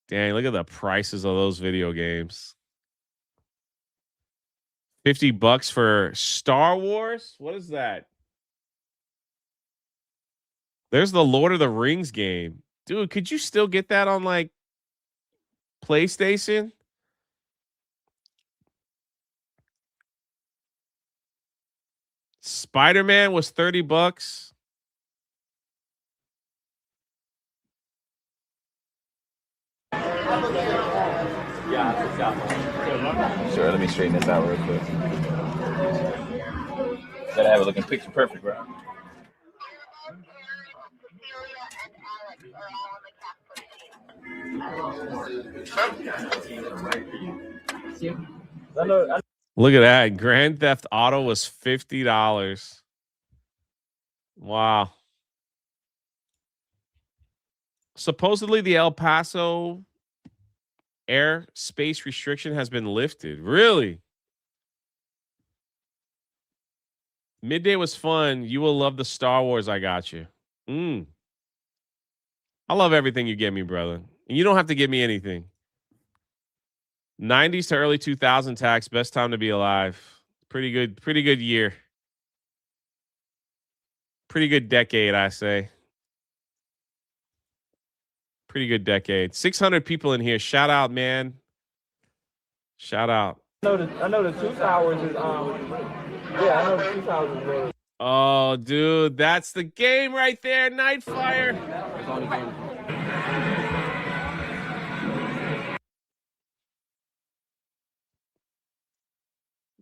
Dang, look at the prices of those video games. $50 for Star Wars? What is that? There's the Lord of the Rings game. Dude, could you still get that on like PlayStation. Spider-Man was $30. Sure, let me straighten this out real quick. Gotta have it looking picture perfect, bro. Look at that. Grand Theft Auto was $50. Wow. Supposedly the El Paso airspace restriction has been lifted. Really? Midday was fun. You will love the Star Wars. I got you. I love everything you give me, brother. And you don't have to give me anything. 90s to early 2000 tax. Best time to be alive. Pretty good year. Pretty good decade, I say. Pretty good decade. 600 people in here. Shout out, man. Shout out. I know the 2 towers is yeah, I know the 2 towers is really. Oh, dude, that's the game right there. Nightfire.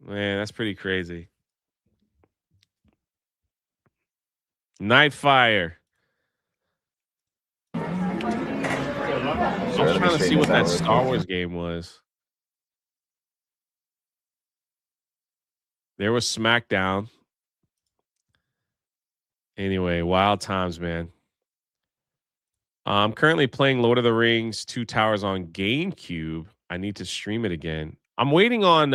Man, that's pretty crazy. Nightfire. I was trying to see what that Star Wars game was. There was SmackDown. Anyway, wild times, man. I'm currently playing Lord of the Rings 2 Towers on GameCube. I need to stream it again. I'm waiting on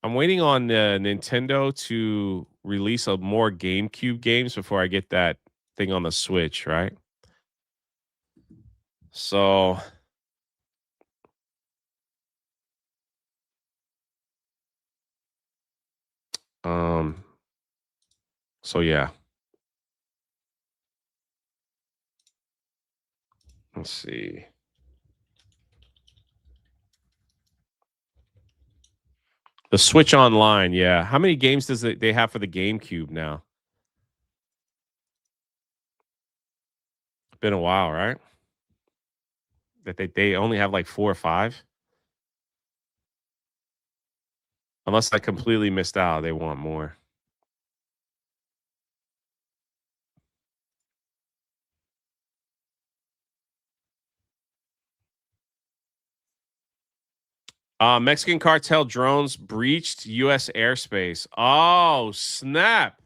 Nintendo to release more GameCube games before I get that thing on the Switch, right? So yeah. Let's see. The Switch Online, yeah. How many games does they have for the GameCube now? Been a while, right? That they only have like 4 or 5. Unless I completely missed out, they want more. Mexican cartel drones breached U.S. airspace. Oh, snap.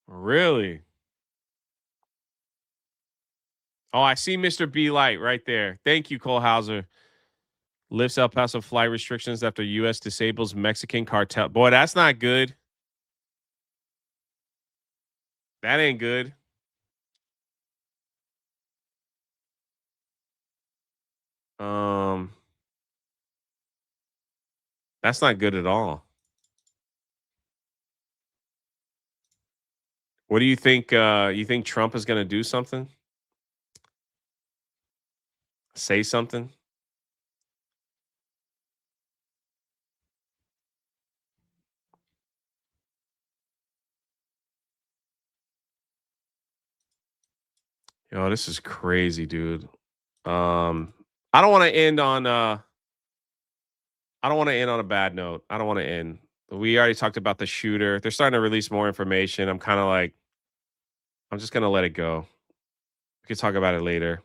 Really? Oh, I see Mr. B Light right there. Thank you, Cole Hauser. Lifts El Paso flight restrictions after U.S. disables Mexican cartel. Boy, that's not good. That ain't good. That's not good at all. What do you think? You think Trump is going to do something? Say something? Yo, this is crazy, dude. I don't want to end on a bad note. I don't want to end. We already talked about the shooter. They're starting to release more information. I'm kind of like, I'm just going to let it go. We can talk about it later.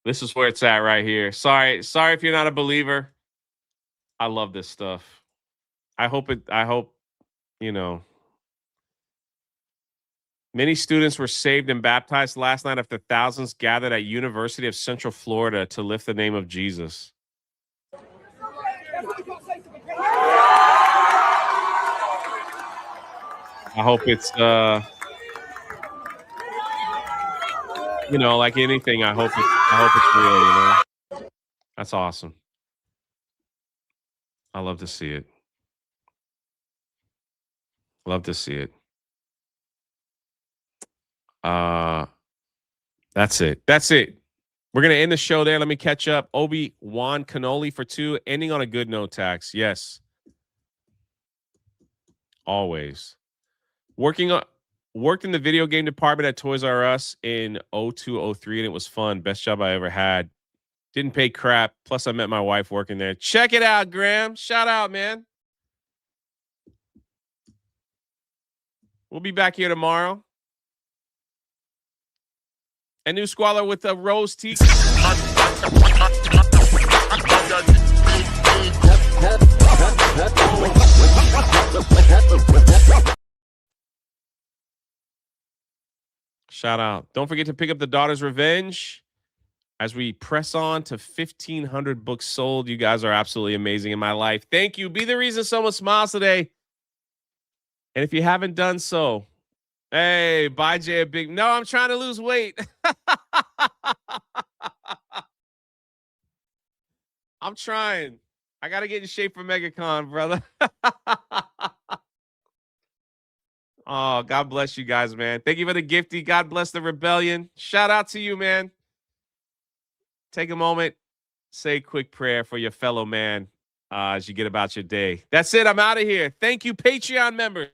This is where it's at right here. Sorry if you're not a believer. I love this stuff. I hope, you know. Many students were saved and baptized last night after thousands gathered at University of Central Florida to lift the name of Jesus. I hope it's you know, like anything, I hope it's real, you know. That's awesome. I love to see it. Love to see it. That's it. That's it. We're gonna end the show there. Let me catch up. Obi-Wan Cannoli for 2, ending on a good note, Tax. Yes. Always. Worked in the video game department at Toys R Us in 0203, and it was fun. Best job I ever had. Didn't pay crap. Plus, I met my wife working there. Check it out, Graham. Shout out, man. We'll be back here tomorrow. A new Squalor with a Rose Tea. Shout out. Don't forget to pick up The Daughter's Revenge as we press on to 1,500 books sold. You guys are absolutely amazing in my life. Thank you. Be the reason someone smiles today. And if you haven't done so, hey, buy Jay a big. No, I'm trying to lose weight. I'm trying. I got to get in shape for MegaCon, brother. Oh, God bless you guys, man. Thank you for the gifty. God bless the rebellion. Shout out to you, man. Take a moment. Say a quick prayer for your fellow man as you get about your day. That's it. I'm out of here. Thank you, Patreon members.